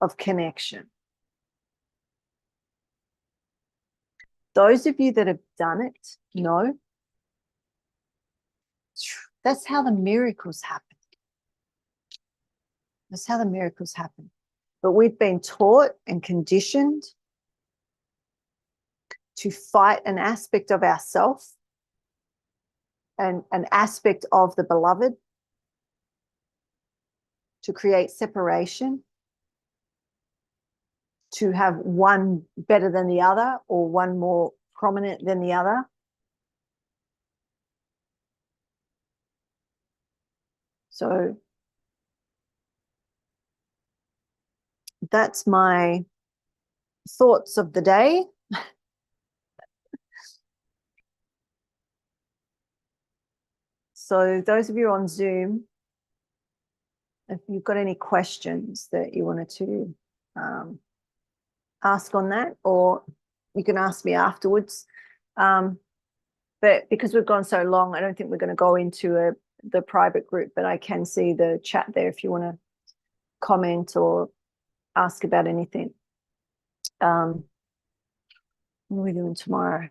of connection. Those of you that have done it know that's how the miracles happen. That's how the miracles happen. But we've been taught and conditioned to fight an aspect of ourself and an aspect of the beloved, to create separation, to have one better than the other or one more prominent than the other. So that's my thoughts of the day. So those of you on Zoom, if you've got any questions that you wanted to ask on that, or you can ask me afterwards. But because we've gone so long, I don't think we're going to go into the private group, but I can see the chat there if you want to comment or ask about anything. What are we doing tomorrow?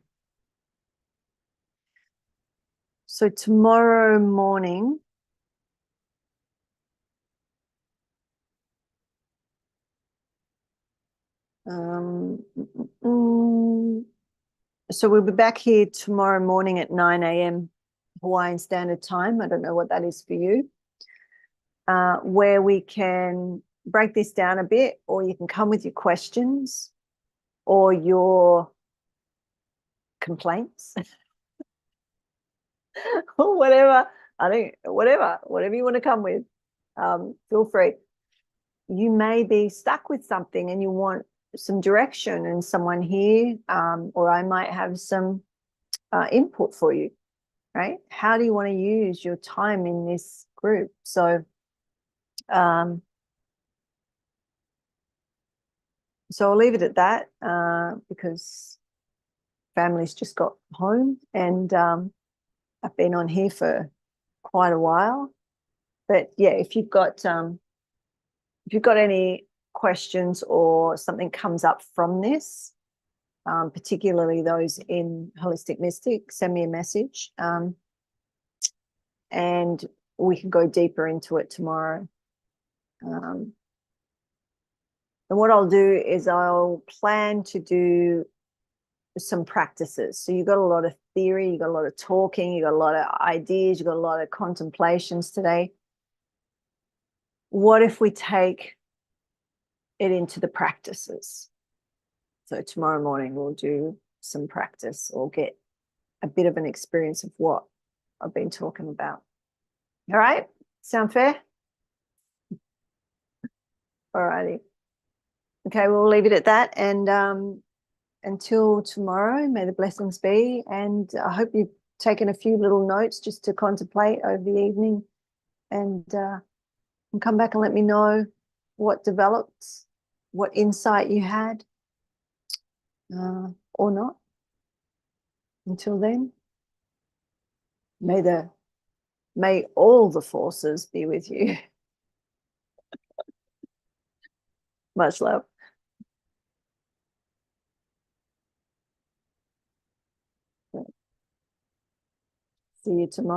So tomorrow morning, so we'll be back here tomorrow morning at 9 a.m. Hawaiian Standard Time. I don't know what that is for you. Where we can break this down a bit, or you can come with your questions or your complaints or whatever. I think whatever you want to come with, feel free. You may be stuck with something and you want some direction, and someone here, or I might have some input for you, right? How do you want to use your time in this group? So I'll leave it at that, because family's just got home, and I've been on here for quite a while. But yeah, if you've got any questions or something comes up from this, particularly those in Holistic Mystic, send me a message, and we can go deeper into it tomorrow. And what I'll do is I'll plan to do some practices. So you've got a lot of theory, you've got a lot of talking, you've got a lot of ideas, you've got a lot of contemplations today. What if we take it into the practices? So tomorrow morning we'll do some practice, or get a bit of an experience of what I've been talking about. All right, sound fair? All righty. Okay, we'll leave it at that, and until tomorrow, may the blessings be. And I hope you've taken a few little notes just to contemplate over the evening, and come back and let me know what developed, what insight you had, or not. Until then, may all the forces be with you. Much love. See you tomorrow.